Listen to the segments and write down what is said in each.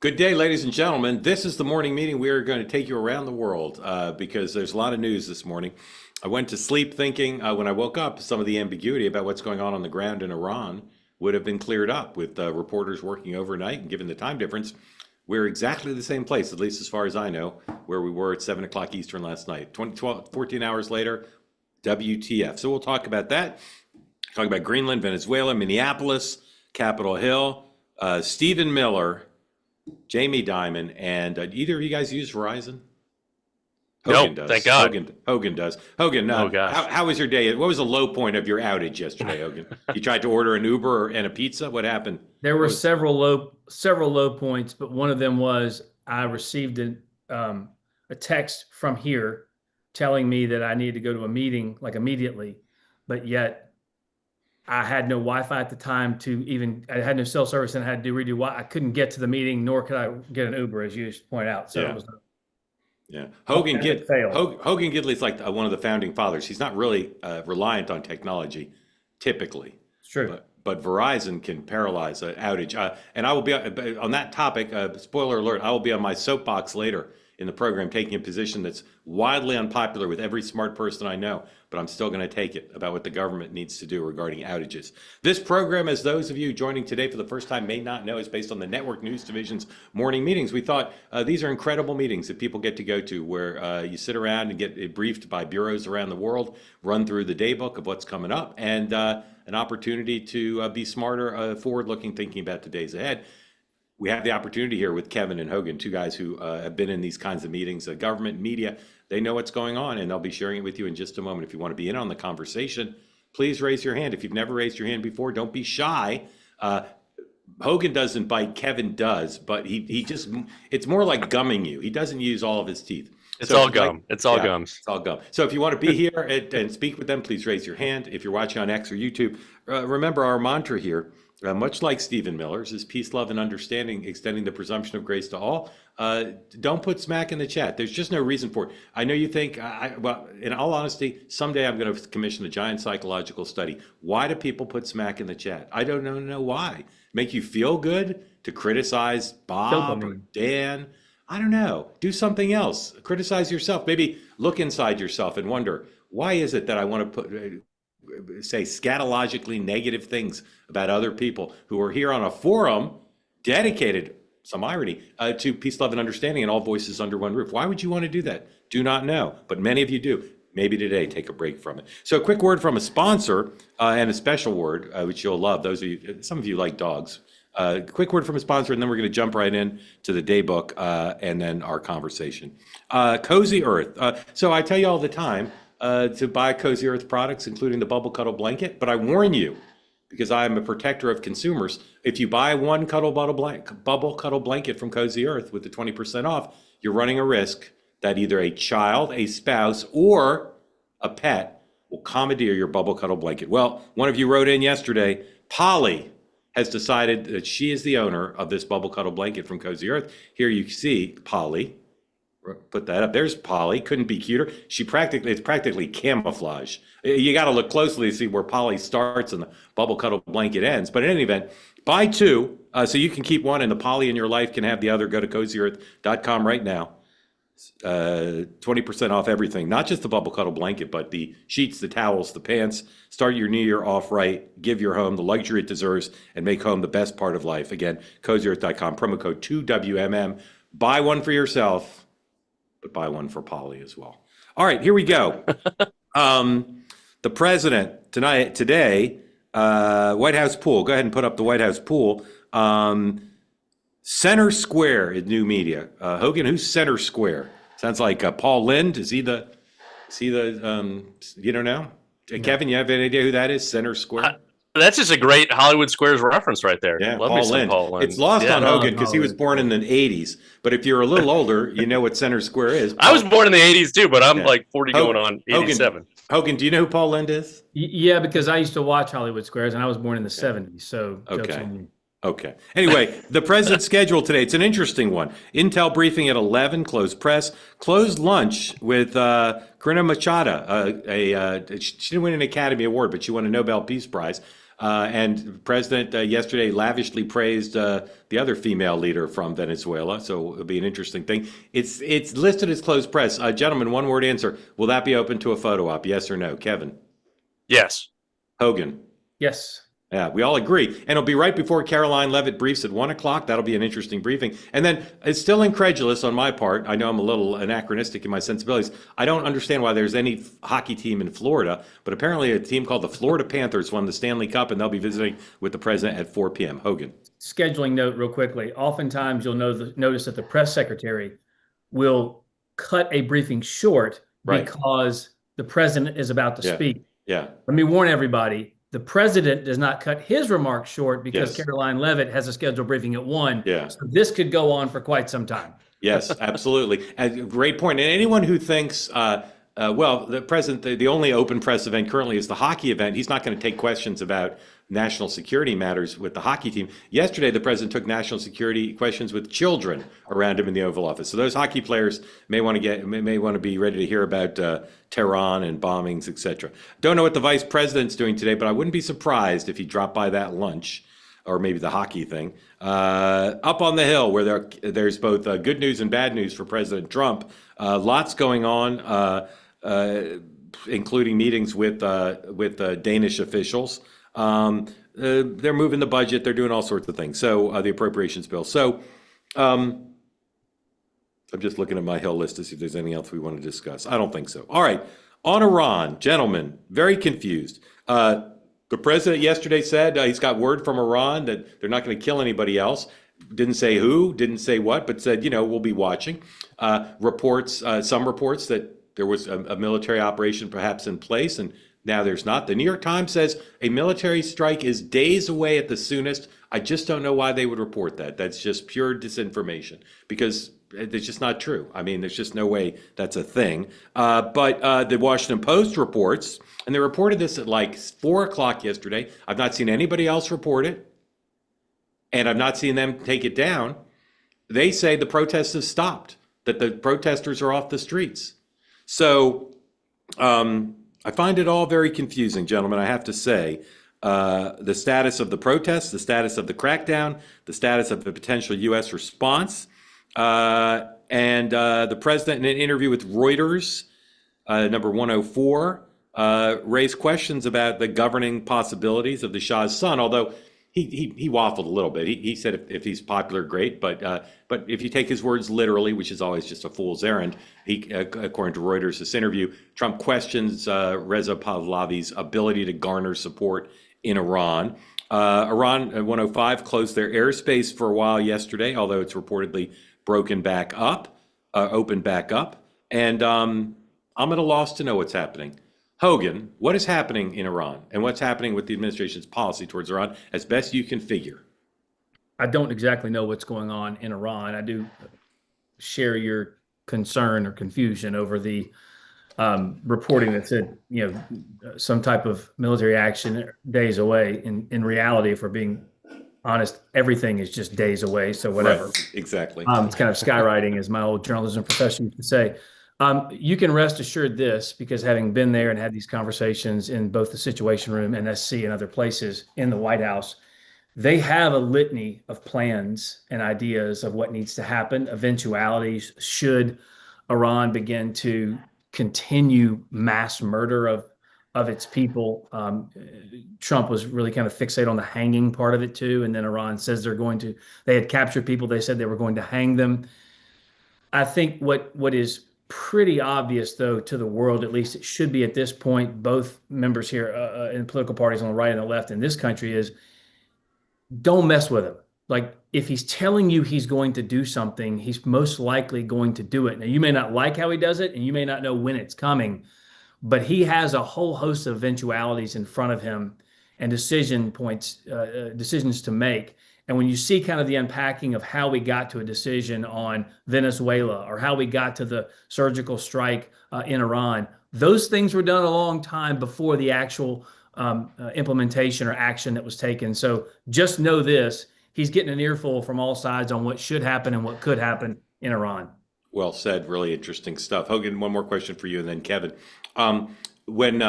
Good day, ladies and gentlemen. This is the morning meeting. We are going to take you around the world because there's a lot of news this morning. I went to sleep thinking when I woke up, some of the ambiguity about what's going on the ground in Iran would have been cleared up with reporters working overnight. And given the time difference, we're exactly the same place, at least as far as I know, where we were at 7 o'clock Eastern last night. 14 hours later, WTF. So we'll talk about that. Talk about Greenland, Venezuela, Minneapolis, Capitol Hill, Stephen Miller, Jamie Dimon, and either of you guys use Verizon? Hogan does. Thank God. Hogan does. Hogan, Oh gosh. how was your day? What was the low point of your outage yesterday, Hogan? You tried to order an Uber and a pizza. What happened? There were several low points, but one of them was I received a text from here telling me that I needed to go to a meeting like immediately, but yet I had no Wi-Fi at the time I had no cell service and I had to redo I couldn't get to the meeting, nor could I get an Uber, as you point out. So Yeah. it was Yeah, Hogan Gidley's like one of the founding fathers. He's not really reliant on technology, typically. It's true. But Verizon can paralyze an outage. And I will be on that topic. Spoiler alert: I will be on my soapbox later in the program, taking a position that's widely unpopular with every smart person I know, but I'm still going to take it about what the government needs to do regarding outages. This program, as those of you joining today for the first time may not know, is based on the Network News Division's morning meetings. We thought these are incredible meetings that people get to go to where you sit around and get briefed by bureaus around the world, run through the daybook of what's coming up, and an opportunity to be smarter, forward-looking, thinking about the days ahead. We have the opportunity here with Kevin and Hogan, two guys who have been in these kinds of meetings, government, media. They know what's going on, and they'll be sharing it with you in just a moment. If you want to be in on the conversation, please raise your hand. If you've never raised your hand before, don't be shy. Hogan doesn't bite, Kevin does, but he just, it's more like gumming you. He doesn't use all of his teeth. It's all gum. It's all gums. It's all gum. So if you want to be here and speak with them, please raise your hand. If you're watching on X or YouTube, remember our mantra here, much like Stephen Miller's, is peace, love, and understanding, extending the presumption of grace to all. Don't put smack in the chat. There's just no reason for it. I know you think, well, in all honesty, someday I'm going to commission a giant psychological study. Why do people put smack in the chat? I don't know why. Make you feel good to criticize Bob or Dan? I don't know. Do something else. Criticize yourself. Maybe look inside yourself and wonder, why is it that I want to say scatologically negative things about other people who are here on a forum dedicated, some irony, to peace, love, and understanding, and all voices under one roof? Why would you want to do that? Do not know, but many of you do. Maybe today, take a break from it. So a quick word from a sponsor and a special word, which you'll love. Those of you, some of you like dogs. Quick word from a sponsor, and then we're going to jump right in to the daybook and then our conversation. Cozy Earth. So I tell you all the time to buy Cozy Earth products, including the Bubble Cuddle blanket, but I warn you, because I am a protector of consumers, if you buy one Bubble Cuddle blanket from Cozy Earth with the 20% off, you're running a risk that either a child, a spouse, or a pet will commandeer your Bubble Cuddle blanket. Well, one of you wrote in yesterday, Polly has decided that she is the owner of this Bubble Cuddle blanket from Cozy Earth. Here you see Polly. Put that up. There's Polly. Couldn't be cuter. It's practically camouflage. You got to look closely to see where Polly starts and the Bubble Cuddle blanket ends. But in any event, buy two so you can keep one and the Polly in your life can have the other. Go to cozyearth.com right now. 20% off everything, not just the Bubble Cuddle blanket, but the sheets, the towels, the pants. Start your new year off right. Give your home the luxury it deserves and make home the best part of life. Again, cozyearth.com, promo code 2WMM. Buy one for yourself, but buy one for Polly as well. All right, here we go. The president today, White House pool. Go ahead and put up the White House pool. Center Square in new media. Hogan, who's Center Square? Sounds like Paul Lind. Is he the? You don't know? Kevin, you have any idea who that is? Center Square. That's just a great Hollywood Squares reference right there. Yeah, Love Paul Lind. Paul Lind. It's lost on Hogan because he was born in the 80s. But if you're a little older, you know what Center Square is. I was born in the 80s too, but I'm like 40 going on 87. Hogan, do you know who Paul Lind is? Yeah, because I used to watch Hollywood Squares, and I was born in the 70s. So Okay. Anyway, the president's schedule today, it's an interesting one. Intel briefing at 11, closed press, closed lunch with Corina Machado. She didn't win an Academy Award, but she won a Nobel Peace Prize. And the president yesterday lavishly praised the other female leader from Venezuela. So it'll be an interesting thing. It's listed as closed press. Gentlemen, one word answer. Will that be open to a photo op? Yes or no? Kevin? Yes. Hogan? Yes. Yeah, we all agree. And it'll be right before Caroline Levitt briefs at 1 o'clock. That'll be an interesting briefing. And then it's still incredulous on my part. I know I'm a little anachronistic in my sensibilities. I don't understand why there's any hockey team in Florida, but apparently a team called the Florida Panthers won the Stanley Cup, and they'll be visiting with the president at 4 p.m. Hogan. Scheduling note real quickly. Oftentimes you'll notice that the press secretary will cut a briefing short because the president is about to speak. Yeah. Let me warn everybody. The president does not cut his remarks short because Caroline Levitt has a scheduled briefing at 1. Yeah. So this could go on for quite some time. Yes, absolutely. Great point. And anyone who thinks, well, the president, the only open press event currently is the hockey event. He's not going to take questions about national security matters with the hockey team. Yesterday, the president took national security questions with children around him in the Oval Office. So those hockey players may want to be ready to hear about Tehran and bombings, etc. Don't know what the vice president's doing today, but I wouldn't be surprised if he dropped by that lunch, or maybe the hockey thing. Up on the Hill, where there's both good news and bad news for President Trump. Lots going on, including meetings with Danish officials. They're moving the budget. They're doing all sorts of things. So the appropriations bill. So I'm just looking at my Hill list to see if there's anything else we want to discuss. I don't think so. All right. On Iran, gentlemen, very confused. The president yesterday said he's got word from Iran that they're not going to kill anybody else. Didn't say who, didn't say what, but said, we'll be watching. Some reports that there was a military operation perhaps in place, and now there's not. The New York Times says a military strike is days away at the soonest. I just don't know why they would report that. That's just pure disinformation, because it's just not true. I mean, there's just no way that's a thing. But the Washington Post reports, and they reported this at like 4 o'clock yesterday. I've not seen anybody else report it, and I've not seen them take it down. They say the protests have stopped, that the protesters are off the streets. So I find it all very confusing, gentlemen, I have to say. The status of the protests, the status of the crackdown, the status of the potential U.S. response. And the president, in an interview with Reuters, number 104, raised questions about the governing possibilities of the Shah's son, although he waffled a little bit. He said if he's popular, great, but if you take his words literally, which is always just a fool's errand, according to Reuters, this interview, Trump questions Reza Pahlavi's ability to garner support in Iran. Iran 105 closed their airspace for a while yesterday, although it's reportedly opened back up. And I'm at a loss to know what's happening. Hogan, what is happening in Iran, and what's happening with the administration's policy towards Iran, as best you can figure? I don't exactly know what's going on in Iran. I do share your concern or confusion over the reporting that said, some type of military action days away. In reality, if we're being honest, everything is just days away. So whatever. Right, exactly. It's kind of skywriting, as my old journalism professor used to say. You can rest assured this, because having been there and had these conversations in both the Situation Room and SC and other places in the White House, they have a litany of plans and ideas of what needs to happen, eventualities should Iran begin to continue mass murder of its people. Trump was really kind of fixated on the hanging part of it too. And then Iran says they had captured people. They said they were going to hang them. I think what is pretty obvious, though, to the world, at least it should be at this point, both members here in political parties on the right and the left in this country, is don't mess with him. Like, if he's telling you he's going to do something, he's most likely going to do it. Now, you may not like how he does it, and you may not know when it's coming, but he has a whole host of eventualities in front of him and decisions to make. And when you see kind of the unpacking of how we got to a decision on Venezuela, or how we got to the surgical strike in Iran, those things were done a long time before the actual implementation or action that was taken. So just know this, he's getting an earful from all sides on what should happen and what could happen in Iran. Well said. Really interesting stuff. Hogan, one more question for you, and then Kevin. when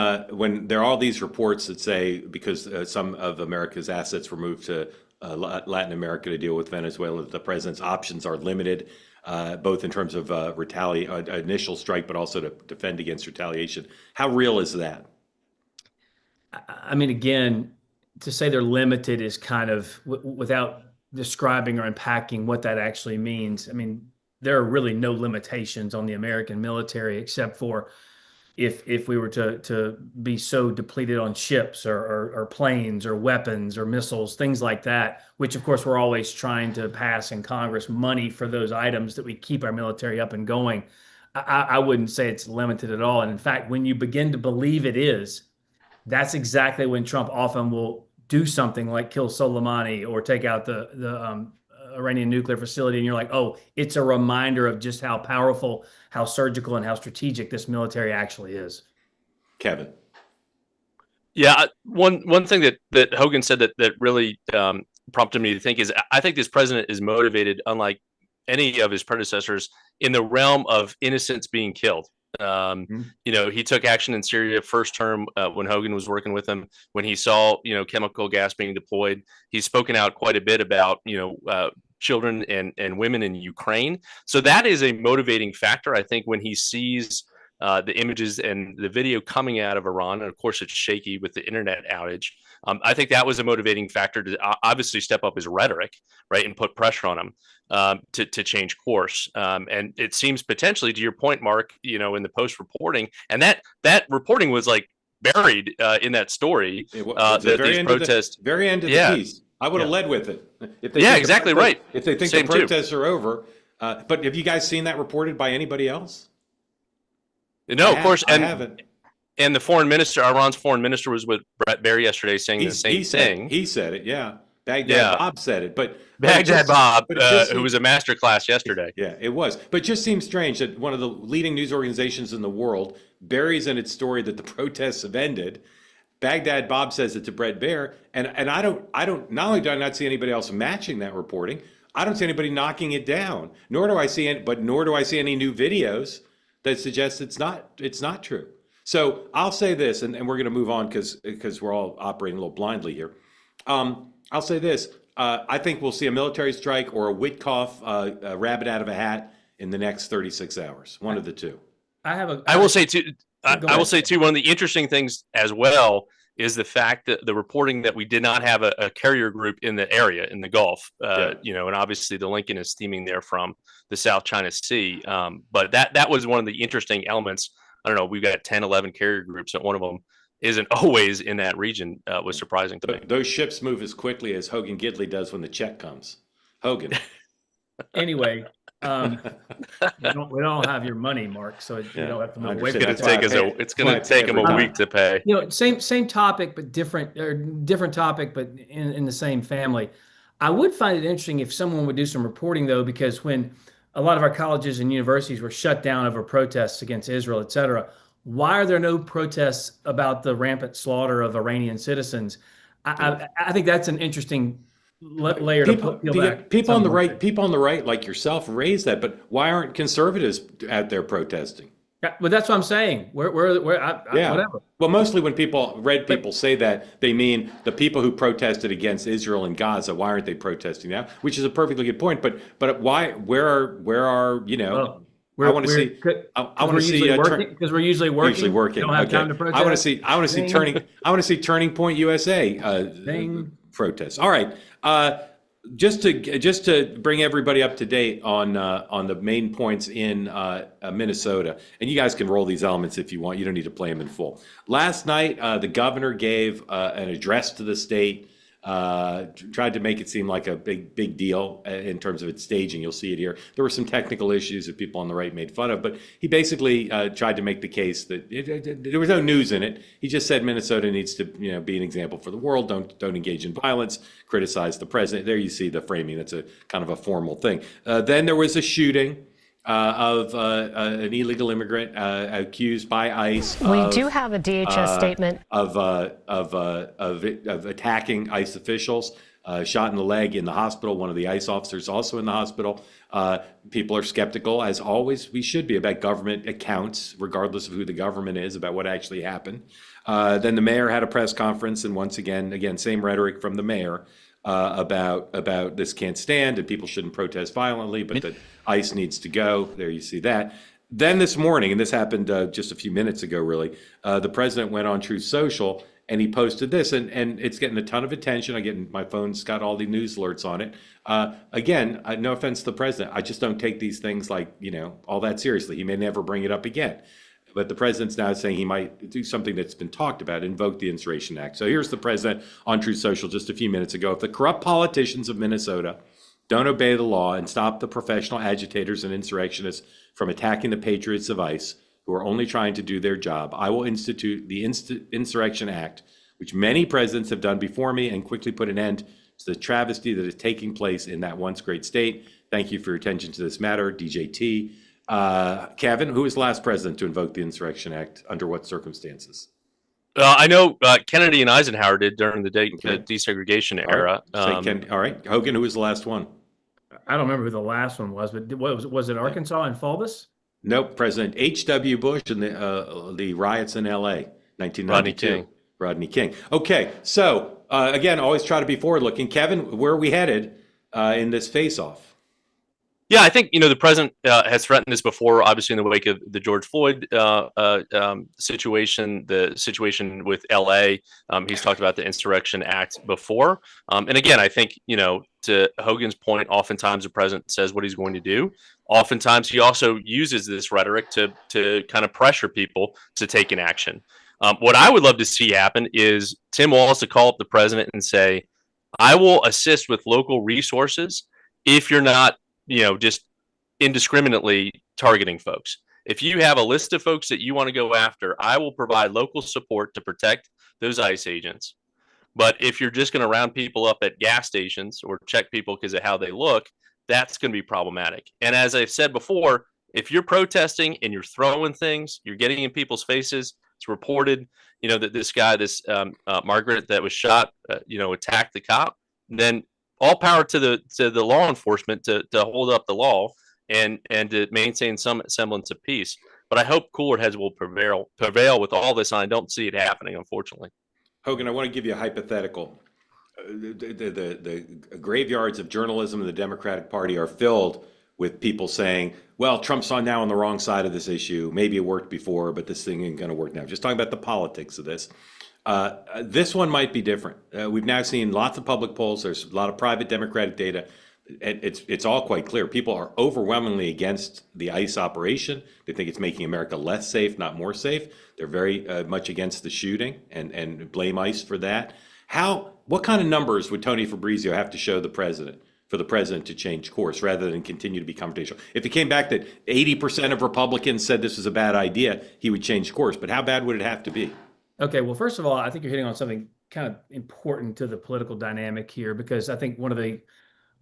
there are all these reports that say because some of America's assets were moved to Latin America to deal with Venezuela, the president's options are limited, both in terms of initial strike, but also to defend against retaliation. How real is that? I mean, again, to say they're limited is kind of without describing or unpacking what that actually means. I mean, there are really no limitations on the American military except for if we were to be so depleted on ships or planes or weapons or missiles, things like that, which of course we're always trying to pass in Congress money for those items that we keep our military up and going. I wouldn't say it's limited at all. And in fact, when you begin to believe it is, that's exactly when Trump often will do something like kill Soleimani or take out the Iranian nuclear facility. And you're like, oh, it's a reminder of just how powerful, how surgical, and how strategic this military actually is. Kevin. Yeah, one thing that Hogan said that really prompted me to think is I think this president is motivated, unlike any of his predecessors, in the realm of innocents being killed. He took action in Syria first term when Hogan was working with him. When he saw chemical gas being deployed, he's spoken out quite a bit about children and women in Ukraine. So that is a motivating factor, I think, when he sees the images and the video coming out of Iran, and of course it's shaky with the internet outage. I think that was a motivating factor to obviously step up his rhetoric, right, and put pressure on him to change course. And it seems potentially, to your point, Mark, in the post reporting, and that reporting was like buried in that story. That these protests, very end of the piece. I would have led with it. If they exactly right. If they think the protests are over, but have you guys seen that reported by anybody else? No, of course, I haven't. And the foreign minister, Iran's foreign minister, was with Brett Barry yesterday saying the same thing. He said it, yeah. Baghdad Bob said it, but Baghdad Bob, who was a master class yesterday. Yeah, it was. But it just seems strange that one of the leading news organizations in the world buries in its story that the protests have ended. Baghdad Bob says it to Brett Baer, and I don't. Not only do I not see anybody else matching that reporting, I don't see anybody knocking it down. Nor do I see any new videos that suggest it's not true. So I'll say this, and we're going to move on because we're all operating a little blindly here. I'll say this. I think we'll see a military strike or a Witkoff rabbit out of a hat in the next 36 hours. One of the two. I will say too, one of the interesting things as well is the fact that the reporting that we did not have a carrier group in the area, in the Gulf, and obviously the Lincoln is steaming there from the South China Sea. But that was one of the interesting elements. I don't know, we've got 10, 11 carrier groups, and one of them isn't always in that region. Was surprising to me. Those ships move as quickly as Hogan Gidley does when the check comes. Hogan. Anyway, we don't have your money, Mark, so you don't have to wait. It's going to take him a week to pay. Same topic, but different topic, but in the same family. I would find it interesting if someone would do some reporting, though, because when a lot of our colleges and universities were shut down over protests against Israel, et cetera, why are there no protests about the rampant slaughter of Iranian citizens? I think that's an interesting layer to peel back. People on the right, like yourself, raise that. But why aren't conservatives out there protesting? Well, that's what I'm saying. Whatever. Well, mostly when red people say that, they mean the people who protested against Israel and Gaza. Why aren't they protesting now? Which is a perfectly good point. But why? Where are I want to see. I want to see because we're usually working. Usually working. Don't have time to protest. I want to see Turning Point USA protests. All right. Just to bring everybody up to date on the main points in Minnesota, and you guys can roll these elements if you want. You don't need to play them in full. Last night, the governor gave an address to the state, tried to make it seem like a big deal in terms of its staging. You'll see it here. There were some technical issues that people on the right made fun of, but he basically tried to make the case that there was no news in it. He just said Minnesota needs to be an example for the world. Don't engage in violence. Criticize the president. There you see the framing. That's a kind of a formal thing. Then there was a shooting of an illegal immigrant accused by ICE. We do have a DHS statement of attacking ICE officials. shot in the leg in the hospital. One of the ICE officers also in the hospital. People are skeptical, as always we should be, about government accounts, regardless of who the government is, about what actually happened. Then the mayor had a press conference, and once again, same rhetoric from the mayor about this can't stand and people shouldn't protest violently, but that ICE needs to go. There you see that. Then this morning, and this happened just a few minutes ago, really, the president went on Truth Social and he posted this, and it's getting a ton of attention. My phone's got all the news alerts on it. Again, no offense to the president, I just don't take these things like, all that seriously. He may never bring it up again. But the president's now saying he might do something that's been talked about, invoke the Insurrection Act. So here's the president on Truth Social just a few minutes ago. If the corrupt politicians of Minnesota don't obey the law and stop the professional agitators and insurrectionists from attacking the patriots of ICE, who are only trying to do their job, I will institute the Insurrection Act, which many presidents have done before me, and quickly put an end to the travesty that is taking place in that once great state. Thank you for your attention to this matter, DJT. Kevin, who was the last president to invoke the Insurrection Act? Under what circumstances? I know Kennedy and Eisenhower did during the desegregation era. All right. Hogan, who was the last one? I don't remember who the last one was, but was it Arkansas and Fulvis? Nope. President H.W. Bush and the riots in L.A. 1992. Rodney King. Okay. So again, always try to be forward-looking. Kevin, where are we headed in this face-off? Yeah, I think, the president has threatened this before, obviously in the wake of the George Floyd situation, the situation with LA. He's talked about the Insurrection Act before. And again, I think, to Hogan's point, oftentimes the president says what he's going to do. Oftentimes he also uses this rhetoric to kind of pressure people to take an action. What I would love to see happen is Tim Walz to call up the president and say, I will assist with local resources if you're not just indiscriminately targeting folks. If you have a list of folks that you want to go after, I will provide local support to protect those ICE agents. But if you're just going to round people up at gas stations or check people because of how they look, that's going to be problematic. And as I've said before, if you're protesting and you're throwing things, you're getting in people's faces, it's reported, that this guy, Margaret that was shot, attacked the cop, then all power to the law enforcement to hold up the law and to maintain some semblance of peace. But I hope cooler heads will prevail with all this. And I don't see it happening, unfortunately. Hogan, I want to give you a hypothetical. The graveyards of journalism in the Democratic Party are filled with people saying, well, Trump's now on the wrong side of this issue. Maybe it worked before, but this thing ain't going to work now. Just talking about the politics of this. This one might be different. We've now seen lots of public polls. There's a lot of private Democratic data. It's all quite clear. People are overwhelmingly against the ICE operation. They think it's making America less safe, not more safe. They're very much against the shooting and blame ICE for that. What kind of numbers would Tony Fabrizio have to show the president for the president to change course rather than continue to be confrontational? If it came back that 80% of Republicans said this was a bad idea, he would change course. But how bad would it have to be? Okay, well, first of all, I think you're hitting on something kind of important to the political dynamic here, because I think one of the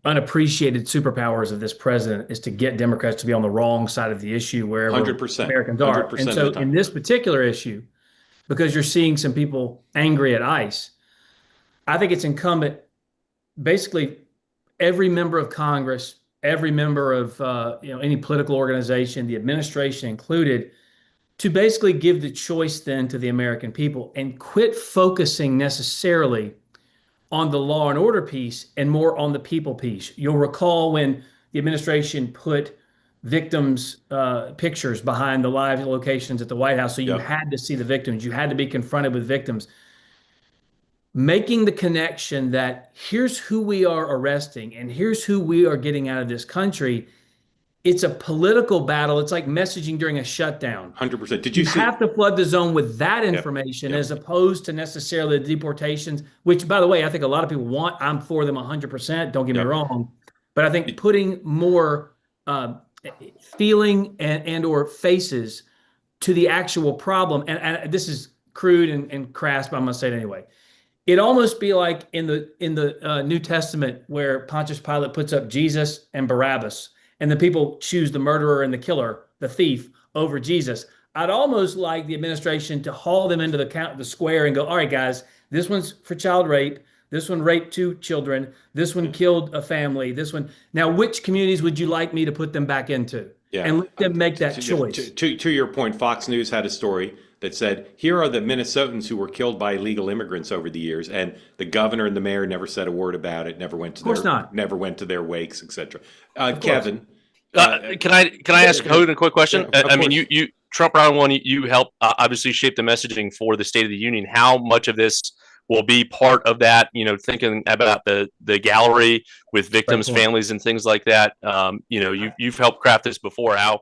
unappreciated superpowers of this president is to get Democrats to be on the wrong side of the issue wherever 100%, Americans are. 100% And so in this particular issue, because you're seeing some people angry at ICE, I think it's incumbent, basically every member of Congress, every member of any political organization, the administration included, to basically give the choice then to the American people and quit focusing necessarily on the law and order piece and more on the people piece. You'll recall when the administration put victims' pictures behind the live locations at the White House, so you had to see the victims. You had to be confronted with victims. Making the connection that here's who we are arresting and here's who we are getting out of this country. It's a political battle. It's like messaging during a shutdown. 100%. You have to flood the zone with that information as opposed to necessarily the deportations, which, by the way, I think a lot of people want. I'm for them 100%. Don't get me wrong. But I think putting more feeling and or faces to the actual problem, and this is crude and crass, but I'm going to say it anyway. It almost be like in the New Testament where Pontius Pilate puts up Jesus and Barabbas, and the people choose the murderer and the killer, the thief, over Jesus. I'd almost like the administration to haul them into the square and go, all right, guys, this one's for child rape. This one raped 2 children. This one killed a family. This one. Now, which communities would you like me to put them back into? Yeah. And let them make that choice. To your point, Fox News had a story that said, here are the Minnesotans who were killed by illegal immigrants over the years, and the governor and the mayor never said a word about it, never went to their wakes, etc. Kevin, can I ask Hogan a quick question? Yeah, I mean, you Trump round one, you helped obviously shape the messaging for the State of the Union. How much of this will be part of that? You know, thinking about the gallery with victims' families and things like that. You know, you've helped craft this before. How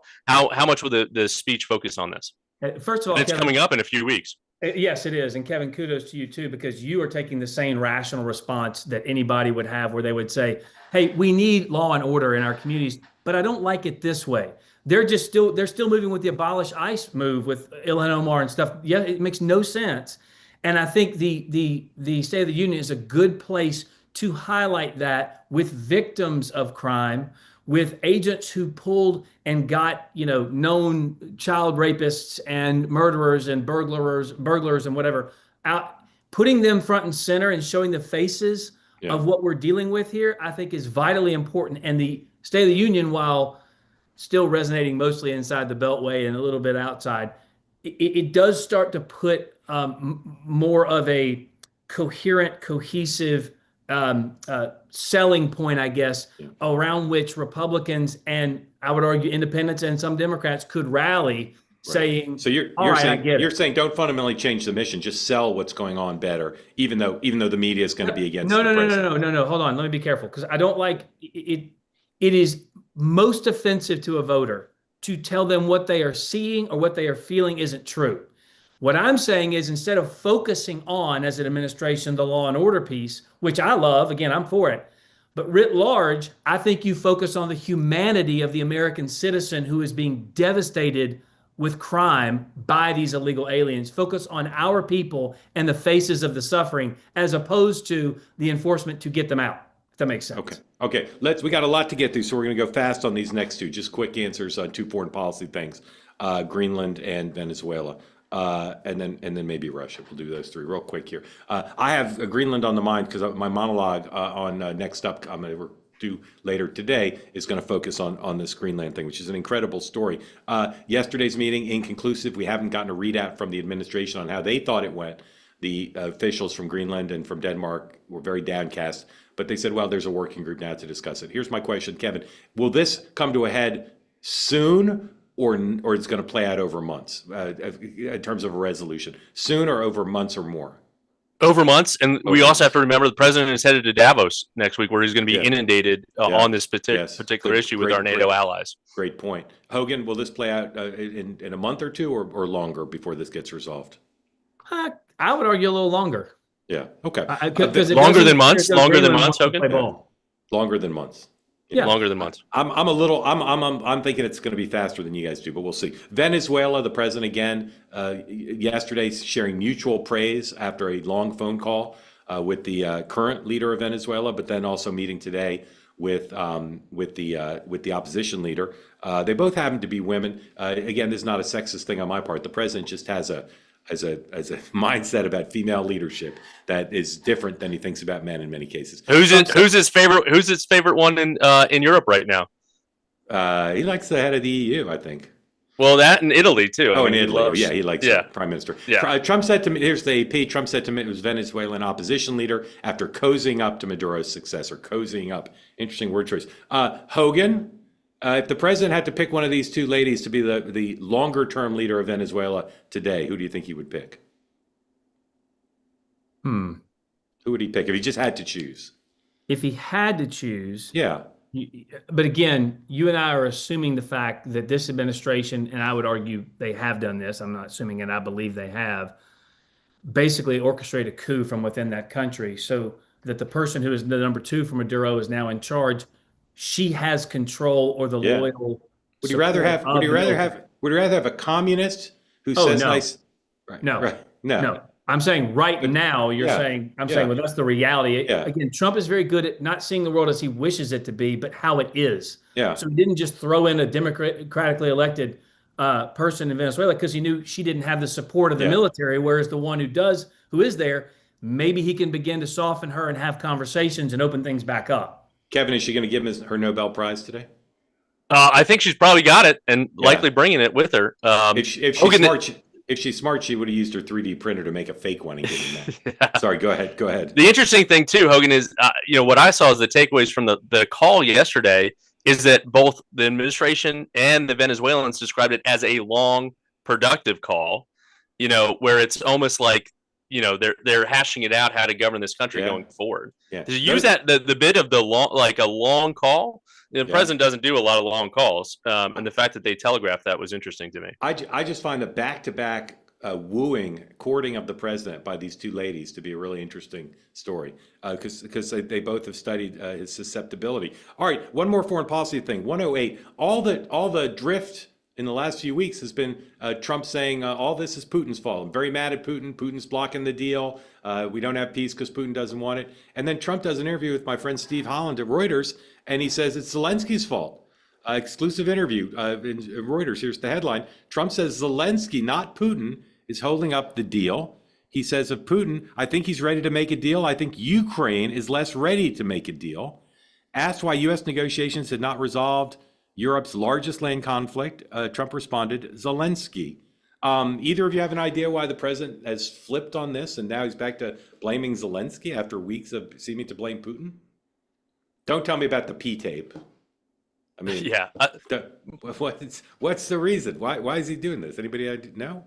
much will the speech focus on this? First of all, it's coming up in a few weeks. Yes, it is. And Kevin, kudos to you too, because you are taking the same rational response that anybody would have, where they would say, hey, we need law and order in our communities, but I don't like it this way. They're still moving with the abolish ICE move with Ilhan Omar and stuff. Yeah, it makes no sense. And I think the State of the Union is a good place to highlight that with victims of crime, with agents who pulled and got, known child rapists and murderers and burglars and whatever out, putting them front and center and showing the faces of what we're dealing with here, I think is vitally important. And the State of the Union, while still resonating mostly inside the Beltway and a little bit outside, it does start to put more of a coherent, cohesive selling point, I guess, around which Republicans and I would argue independents and some Democrats could rally, saying, so you're saying don't fundamentally change the mission, just sell what's going on better, even though the media is going to be against no. Hold on, let me be careful, because I don't like it. It is most offensive to a voter to tell them what they are seeing or what they are feeling isn't true. What I'm saying is, instead of focusing on, as an administration, the law and order piece, which I love, again, I'm for it, but writ large, I think you focus on the humanity of the American citizen who is being devastated with crime by these illegal aliens. Focus on our people and the faces of the suffering, as opposed to the enforcement to get them out. If that makes sense. Okay. We got a lot to get through, so we're going to go fast on these next two. Just quick answers on 2 foreign policy things: Greenland and Venezuela. And then maybe Russia. We'll do those 3 real quick here. I have Greenland on the mind because my monologue on next up, I'm going to do later today, is going to focus on this Greenland thing, which is an incredible story. Yesterday's meeting, inconclusive. We haven't gotten a readout from the administration on how they thought it went. The officials from Greenland and from Denmark were very downcast, but they said, well, there's a working group now to discuss it. Here's my question, Kevin. Will this come to a head soon, or it's going to play out over months in terms of a resolution? Soon, or over months or more? Over months. And we also have to remember the president is headed to Davos next week, where he's going to be inundated on this particular issue with our NATO allies. Great point. Hogan, will this play out in a month or 2 or longer before this gets resolved? I would argue a little longer. Yeah. Okay. Longer than months, Hogan? Longer than months. Yeah. Longer than months. I'm thinking it's going to be faster than you guys do, but we'll see. Venezuela, the president again yesterday sharing mutual praise after a long phone call with the current leader of Venezuela, but then also meeting today with the opposition leader. They both happen to be women. Again, this is not a sexist thing on my part. The president just has a mindset about female leadership that is different than he thinks about men in many cases. Who's his favorite one in Europe right now? He likes the head of the EU, I think. Well, that in Italy too. In Italy. He likes the prime minister. Yeah. Trump said to me, here's the AP, Trump said to me, it was Venezuelan opposition leader after cozying up to Maduro's successor. Cozying up. Interesting word choice. Hogan, if the president had to pick one of these 2 ladies to be the longer term leader of Venezuela today, who do you think he would pick? Who would he pick if he just had to choose? If he had to choose. Yeah. But again, you and I are assuming the fact that this administration, and I would argue they have done this, I'm not assuming it, I believe they have, basically orchestrated a coup from within that country, so that the person who is the number 2 for Maduro is now in charge. She has control, or the loyal. Would you rather have a communist who says nice? Right. No. I'm saying now you're saying, saying, well, that's the reality. Yeah. Again, Trump is very good at not seeing the world as he wishes it to be, but how it is. Yeah. So he didn't just throw in a democratically elected person in Venezuela because he knew she didn't have the support of the military, whereas the one who is there maybe he can begin to soften her and have conversations and open things back up. Kevin, is she going to give him her Nobel Prize today? I think she's probably got it and Yeah. likely bringing it with her. If she's smart, she would have used her 3D printer to make a fake one and give him that. Yeah. Sorry, go ahead. Go ahead. The interesting thing too, Hogan, is what I saw as the takeaways from the call yesterday is that both the administration and the Venezuelans described it as a long, productive call. Where it's almost like they're hashing it out how to govern this country going forward. Yeah. To use that the bit of the long, like a long call. The president doesn't do a lot of long calls, and the fact that they telegraphed that was interesting to me. I just find the back-to-back courting of the president by these two ladies to be a really interesting story, because they both have studied his susceptibility. All right, one more foreign policy thing. 108. All the drift in the last few weeks has been Trump saying all this is Putin's fault. I'm very mad at Putin. Putin's blocking the deal. We don't have peace because Putin doesn't want it. And then Trump does an interview with my friend Steve Holland at Reuters, and he says it's Zelensky's fault. Exclusive interview in Reuters. Here's the headline. Trump says Zelensky, not Putin, is holding up the deal. He says of Putin, I think he's ready to make a deal. I think Ukraine is less ready to make a deal. Asked why U.S. negotiations had not resolved Europe's largest land conflict, Trump responded, Zelensky. Either of you have an idea why the president has flipped on this and now he's back to blaming Zelensky after weeks of seeming to blame Putin? Don't tell me about the P tape. I mean, yeah. What's the reason? Why is he doing this? Anybody know?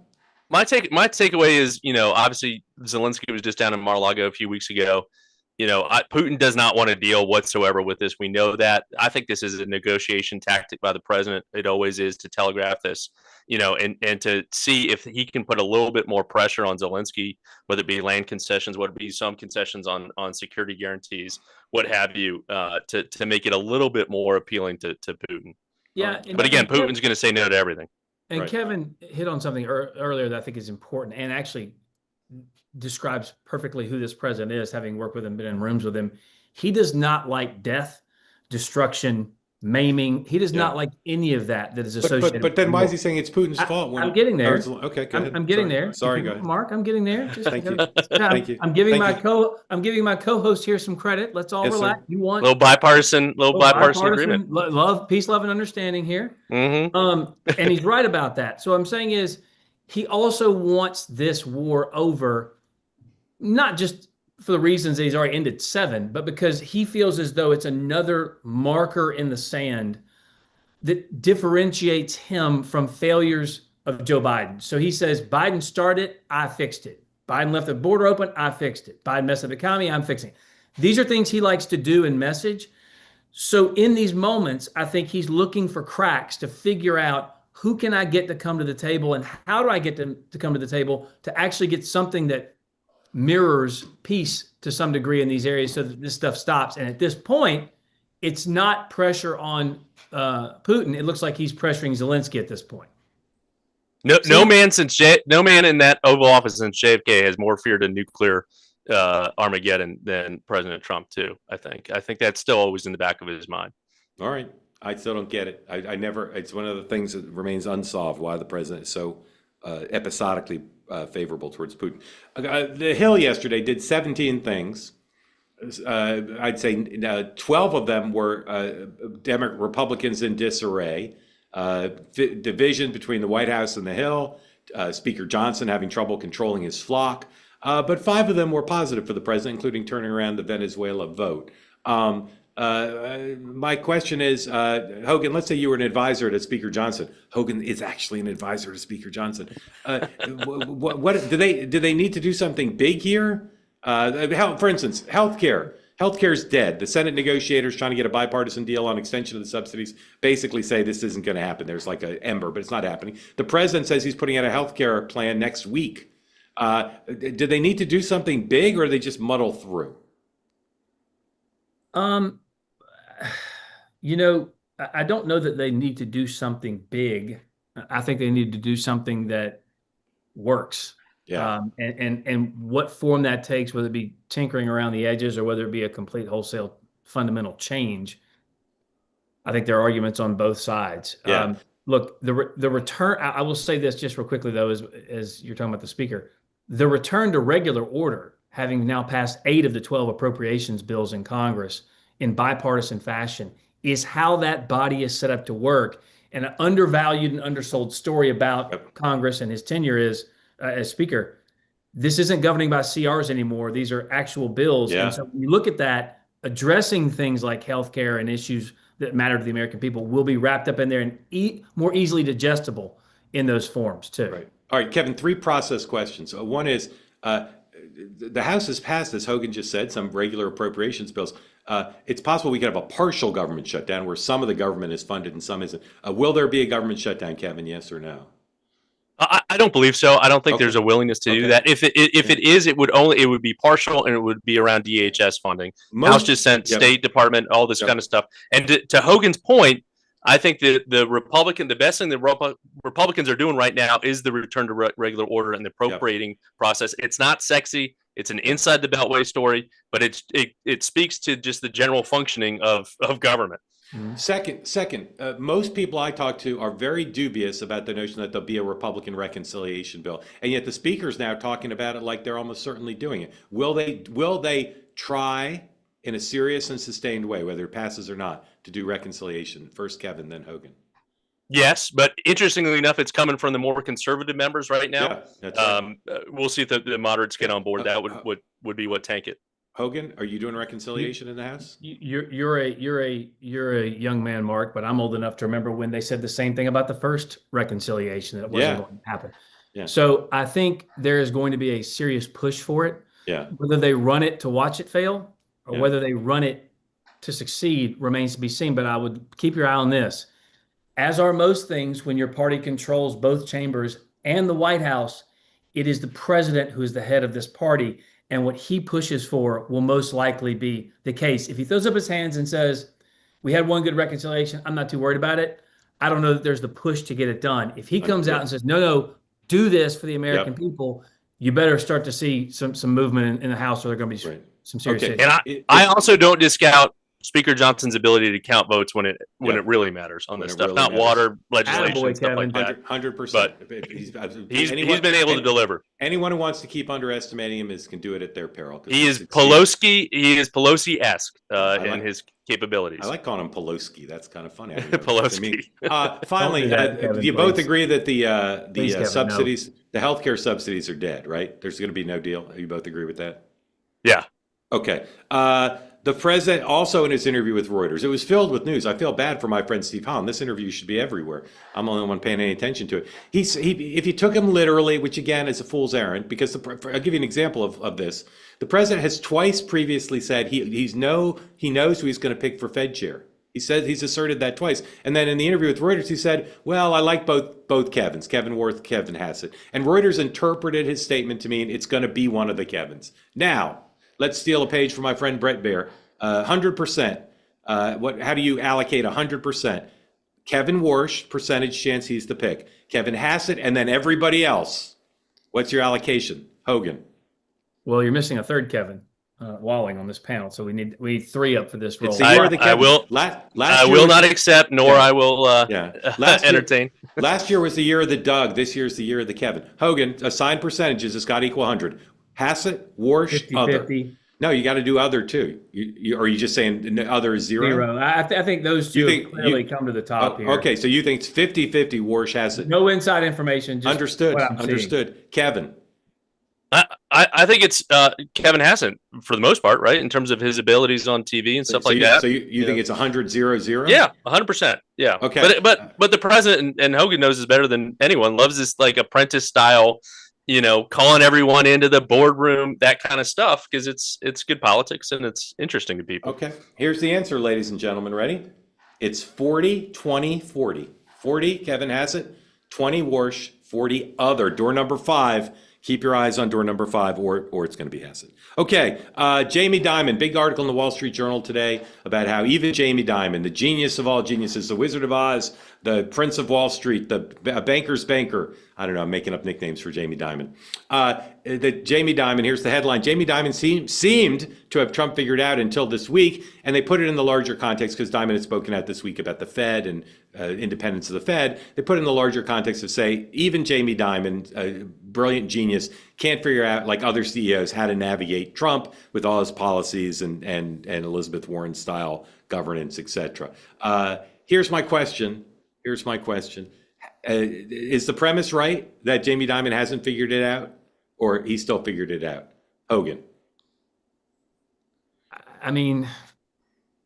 My takeaway is, obviously Zelensky was just down in Mar-a-Lago a few weeks ago. Putin does not want to deal whatsoever with this. We know that. I think this is a negotiation tactic by the president. It always is, to telegraph this, and to see if he can put a little bit more pressure on Zelensky, whether it be land concessions, whether it be some concessions on security guarantees, what have you, to make it a little bit more appealing to Putin. Yeah. But again, Putin's going to say no to everything. And right. Kevin hit on something earlier that I think is important and actually describes perfectly who this president is, having worked with him, been in rooms with him. He does not like death, destruction, maiming. He does not like any of that is associated. But then why is he saying it's Putin's fault? I'm getting there. Okay, go ahead. I'm getting there. Sorry, go ahead. Mark, I'm getting there. Thank you. Thank you. I'm giving my co-host here some credit. Let's all relax. Sir. You want little bipartisan agreement. Love, peace, love, and understanding here. Mm-hmm. And he's right about that. So I'm saying is he also wants this war over, not just for the reasons that he's already ended 7, but because he feels as though it's another marker in the sand that differentiates him from failures of Joe Biden. So he says, Biden started, I fixed it. Biden left the border open, I fixed it. Biden messed up the economy, I'm fixing it. These are things he likes to do in message. So in these moments, I think he's looking for cracks to figure out who can I get to come to the table and how do I get them to come to the table to actually get something that mirrors peace to some degree in these areas so that this stuff stops. And at this point, it's not pressure on Putin. It looks like he's pressuring Zelensky at this point. No man in that Oval Office since JFK has more feared a nuclear Armageddon than President Trump too. I think that's still always in the back of his mind. All right. I still don't get it. I never, it's one of the things that remains unsolved, why the president is so episodically favorable towards Putin. The Hill yesterday did 17 things. I'd say 12 of them were Republicans in disarray. Division between the White House and the Hill. Speaker Johnson having trouble controlling his flock. But 5 of them were positive for the president, including turning around the Venezuela vote. My question is, Hogan, let's say you were an advisor to Speaker Johnson. Hogan is actually an advisor to Speaker Johnson. What do they need to do something big here? For instance, healthcare. Healthcare is dead. The Senate negotiators trying to get a bipartisan deal on extension of the subsidies basically say this isn't going to happen. There's like an ember, but it's not happening. The president says he's putting out a healthcare plan next week. Do they need to do something big, or do they just muddle through? I don't know that they need to do something big. I think they need to do something that works. Yeah. And what form that takes, whether it be tinkering around the edges or whether it be a complete wholesale fundamental change, I think there are arguments on both sides. Yeah. Look, the return, I will say this just real quickly, though, as you're talking about the speaker, the return to regular order having now passed 8 of the 12 appropriations bills in Congress in bipartisan fashion, is how that body is set up to work. And an undervalued and undersold story about Congress and his tenure is, as Speaker, this isn't governing by CRs anymore. These are actual bills. Yeah. And so when you look at that, addressing things like healthcare and issues that matter to the American people will be wrapped up in there and more easily digestible in those forms too. Right. All right, Kevin, 3 process questions. One is, the House has passed, as Hogan just said, some regular appropriations bills. It's possible we could have a partial government shutdown where some of the government is funded and some isn't. Will there be a government shutdown, Kevin? Yes or no? I don't believe so. I don't think there's a willingness to do that. If it is, it would be partial, and it would be around DHS funding. House just sent State Department, all this kind of stuff. And to Hogan's point, I think the best thing the Republicans are doing right now is the return to regular order and the appropriating process. It's not sexy. It's an inside the Beltway story, but it speaks to just the general functioning of government. Mm-hmm. Second, most people I talk to are very dubious about the notion that there'll be a Republican reconciliation bill, and yet the Speaker's now talking about it like they're almost certainly doing it. Will they try in a serious and sustained way, whether it passes or not, to do reconciliation? First Kevin, then Hogan. Yes, but interestingly enough, it's coming from the more conservative members right now. Yeah, that's right. We'll see if the moderates get on board. That would be what tank it. Hogan, are you doing reconciliation in the House? You're a young man, Mark, but I'm old enough to remember when they said the same thing about the first reconciliation, that it wasn't going to happen. Yeah. So I think there is going to be a serious push for it. Yeah. Whether they run it to watch it fail or whether they run it to succeed remains to be seen. But I would keep your eye on this. As are most things, when your party controls both chambers and the White House, it is the president who is the head of this party. And what he pushes for will most likely be the case. If he throws up his hands and says, we had one good reconciliation, I'm not too worried about it, I don't know that there's the push to get it done. If he comes out and says, no, do this for the American people, you better start to see some movement in the House, or there are going to be some serious issues. And I also don't discount Speaker Johnson's ability to count votes when it really matters on this stuff, really not water legislation, stuff like that. 100%. He's been able to deliver. Anyone who wants to keep underestimating him can do it at their peril. He is Pelosi-esque in his capabilities. I like calling him Pelosi. That's kind of funny. Pelosi. Finally, do you both agree that the subsidies, the healthcare subsidies, are dead? Right? There's going to be no deal. You both agree with that? Yeah. Okay. The president also, in his interview with Reuters, it was filled with news. I feel bad for my friend Steve Holland. This interview should be everywhere. I'm the only one paying any attention to it. If you took him literally, which again is a fool's errand, because I'll give you an example of this. The president has twice previously said he knows who he's going to pick for Fed chair. He's asserted that twice. And then in the interview with Reuters, he said, well, I like both Kevins, Kevin Worth, Kevin Hassett. And Reuters interpreted his statement to mean it's going to be one of the Kevins. Now, let's steal a page from my friend Brett Baer. 100%. How do you allocate 100%? Kevin Warsh, percentage chance he's the pick. Kevin Hassett, and then everybody else. What's your allocation, Hogan? Well, you're missing a third Kevin Walling on this panel, so we need 3 up for this role. I will not accept, nor I will entertain. Last year was the year of the Doug. This year's the year of the Kevin. Hogan, assigned percentages. It's got to equal 100. Hassett, Warsh, 50, other. 50. No, you got to do other too. Or are you just saying other is zero? Zero. I think those two clearly come to the top here. Okay, so you think it's 50-50 Warsh has it. No inside information. Just Understood. Kevin. I think it's Kevin Hassett for the most part, right? In terms of his abilities on TV and stuff like that. So you think it's 100-0-0? Yeah, 100%. Yeah. Okay. But the president, and Hogan knows this better than anyone, loves this like apprentice style, calling everyone into the boardroom, that kind of stuff, because it's good politics and it's interesting to people. Okay. Here's the answer, ladies and gentlemen. Ready? It's 40-20-40. 40, Kevin Hassett, 20 Warsh, 40 other. Door number 5. Keep your eyes on door number 5, or it's going to be Hassett. Okay, Jamie Dimon, big article in the Wall Street Journal today about how even Jamie Dimon, the genius of all geniuses, the Wizard of Oz, the Prince of Wall Street, the banker's banker, I don't know, I'm making up nicknames for Jamie Dimon. Jamie Dimon, here's the headline. Jamie Dimon seemed to have Trump figured out until this week, and they put it in the larger context because Dimon had spoken out this week about the Fed and independence of the Fed. They put it in the larger context of say, even Jamie Dimon, a brilliant genius, can't figure out, like other CEOs, how to navigate Trump with all his policies and Elizabeth Warren style governance, etc. Here's my question. Is the premise right that Jamie Dimon hasn't figured it out, or he still figured it out? Hogan. I mean,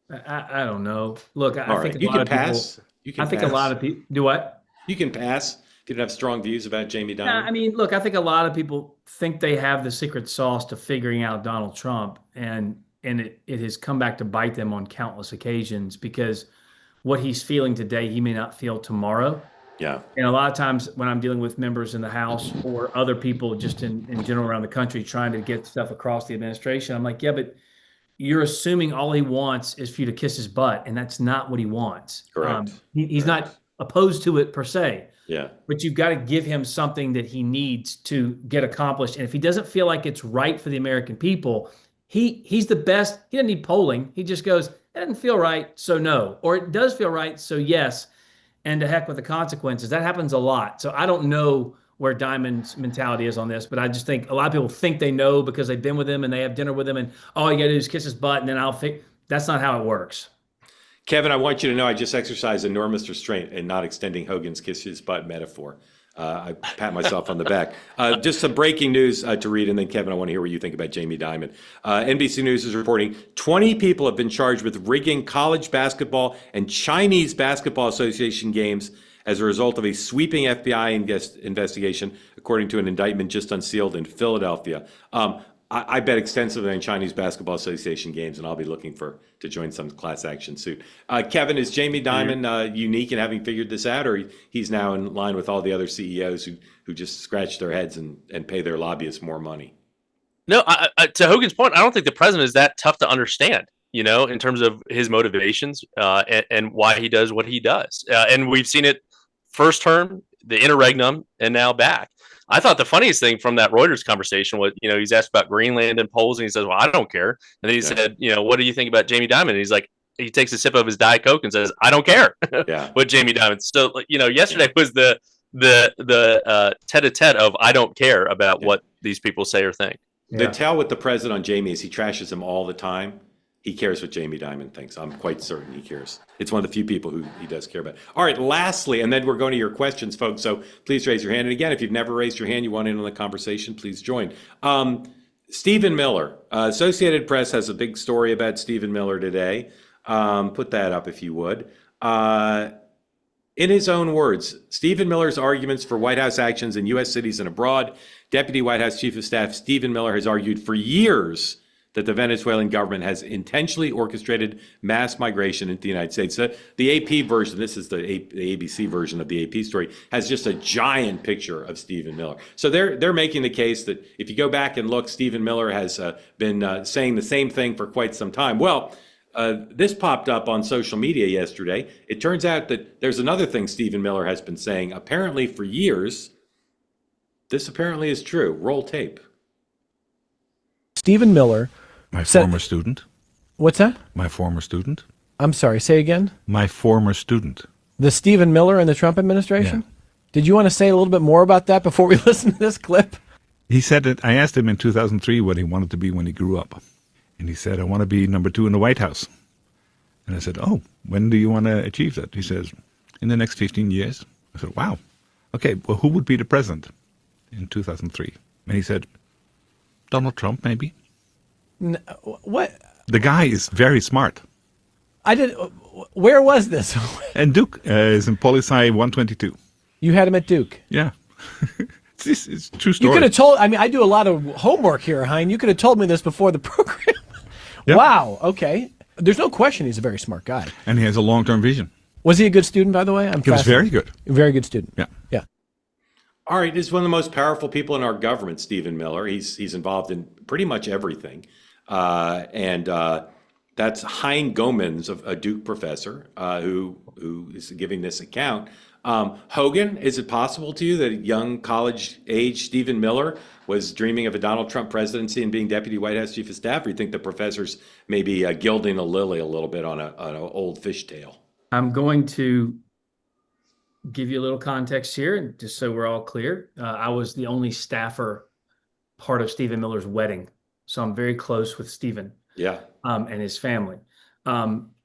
I don't know. Look, I think you can pass. I think a lot of people do what? You can pass if you don't have strong views about Jamie Dimon. I mean, look, I think a lot of people think they have the secret sauce to figuring out Donald Trump, and it has come back to bite them on countless occasions because what he's feeling today, he may not feel tomorrow. Yeah. And a lot of times when I'm dealing with members in the House or other people just in general around the country trying to get stuff across the administration, I'm like, yeah, but you're assuming all he wants is for you to kiss his butt, and that's not what he wants. Correct. He's not opposed to it per se. Yeah. But you've got to give him something that he needs to get accomplished. And if he doesn't feel like it's right for the American people, he's the best. He doesn't need polling. He just goes, it doesn't feel right, so no. Or it does feel right, so yes. And to heck with the consequences. That happens a lot. So I don't know where Dimon's mentality is on this, but I just think a lot of people think they know because they've been with him and they have dinner with him and all you got to do is kiss his butt and then I'll fix. That's not how it works. Kevin, I want you to know I just exercise enormous restraint in not extending Hogan's kiss his butt metaphor. I pat myself on the back. Just some breaking news to read, and then Kevin, I want to hear what you think about Jamie Dimon. NBC News is reporting 20 people have been charged with rigging college basketball and Chinese Basketball Association games as a result of a sweeping FBI investigation, according to an indictment just unsealed in Philadelphia. I bet extensively on Chinese Basketball Association games, and I'll be looking to join some class action suit. Kevin, is Jamie Dimon unique in having figured this out, or he's now in line with all the other CEOs who just scratch their heads and pay their lobbyists more money? No, to Hogan's point, I don't think the president is that tough to understand, in terms of his motivations and why he does what he does. And we've seen it first term, the interregnum, and now back. I thought the funniest thing from that Reuters conversation was, he's asked about Greenland and polls, and he says, well, I don't care. And then he said, what do you think about Jamie Dimon? And he's like, he takes a sip of his Diet Coke and says, I don't care what Jamie Dimon. So, yesterday was the tete-a-tete of I don't care about what these people say or think. The tell with the president on Jamie is he trashes him all the time. He cares what Jamie Dimon thinks. I'm quite certain he cares. It's one of the few people who he does care about. All right, lastly, and then we're going to your questions, folks. So please raise your hand. And again, if you've never raised your hand, you want in on the conversation, please join. Stephen Miller. Associated Press has a big story about Stephen Miller today. Put that up if you would. In his own words, Stephen Miller's arguments for White House actions in U.S. cities and abroad. Deputy White House Chief of Staff Stephen Miller has argued for years that the Venezuelan government has intentionally orchestrated mass migration into the United States. The AP version, this is the ABC version of the AP story, has just a giant picture of Stephen Miller. So they're making the case that if you go back and look, Stephen Miller has been saying the same thing for quite some time. Well, this popped up on social media yesterday. It turns out that there's another thing Stephen Miller has been saying apparently for years. This apparently is true. Roll tape. Stephen Miller. My former student. What's that? My former student. I'm sorry, say again? My former student. The Stephen Miller in the Trump administration? Yeah. Did you want to say a little bit more about that before we listen to this clip? He said that I asked him in 2003 what he wanted to be when he grew up. And he said, I want to be number 2 in the White House. And I said, oh, when do you want to achieve that? He says, in the next 15 years. I said, wow. Okay, well, who would be the president in 2003? And he said, Donald Trump, maybe. What? The guy is very smart. Where was this? And Duke is in Poli-Sci 122. You had him at Duke? Yeah. It's a true story. You could have told, I do a lot of homework here, Hein. You could have told me this before the program. Yep. Wow, okay. There's no question he's a very smart guy. And he has a long-term vision. Was he a good student, by the way? He was very good. A very good student. Yeah. Yeah. All right, he's one of the most powerful people in our government, Stephen Miller. He's involved in pretty much everything. And that's Hein Gomans, a Duke professor, who is giving this account. Hogan, is it possible to you that young college-age Stephen Miller was dreaming of a Donald Trump presidency and being Deputy White House Chief of Staff? Or you think the professor's maybe gilding a lily a little bit on an old fishtail? I'm going to give you a little context here, just so we're all clear. I was the only staffer part of Stephen Miller's wedding, so I'm very close with Stephen. Yeah. And his family.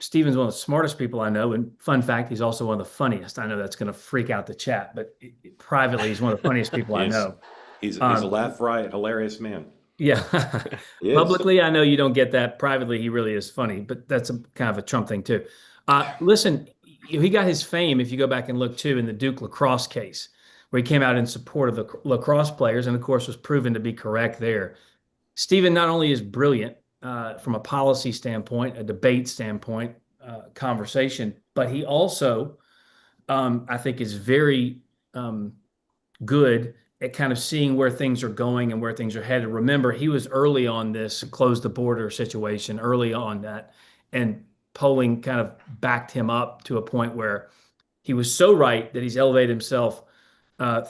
Stephen's one of the smartest people I know, and fun fact, he's also one of the funniest. I know that's going to freak out the chat, but privately, he's one of the funniest people I know. He's a laugh riot, hilarious man. Yeah. Publicly, I know you don't get that. Privately, he really is funny, but that's kind of a Trump thing too. Listen, he got his fame, if you go back and look too, in the Duke lacrosse case, where he came out in support of the lacrosse players, and of course was proven to be correct there. Stephen not only is brilliant from a policy standpoint, a debate standpoint, conversation, but he also, I think, is very good at kind of seeing where things are going and where things are headed. Remember, he was early on this close the border situation, early on that, and polling kind of backed him up to a point where he was so right that he's elevated himself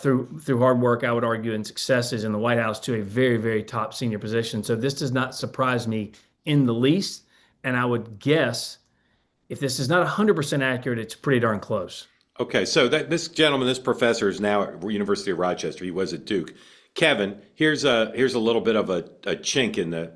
through hard work, I would argue, and successes in the White House to a very, very top senior position. So this does not surprise me in the least. And I would guess if this is not 100% accurate, it's pretty darn close. Okay, so this gentleman, this professor, is now at University of Rochester. He was at Duke. Kevin, here's a little bit of a chink in the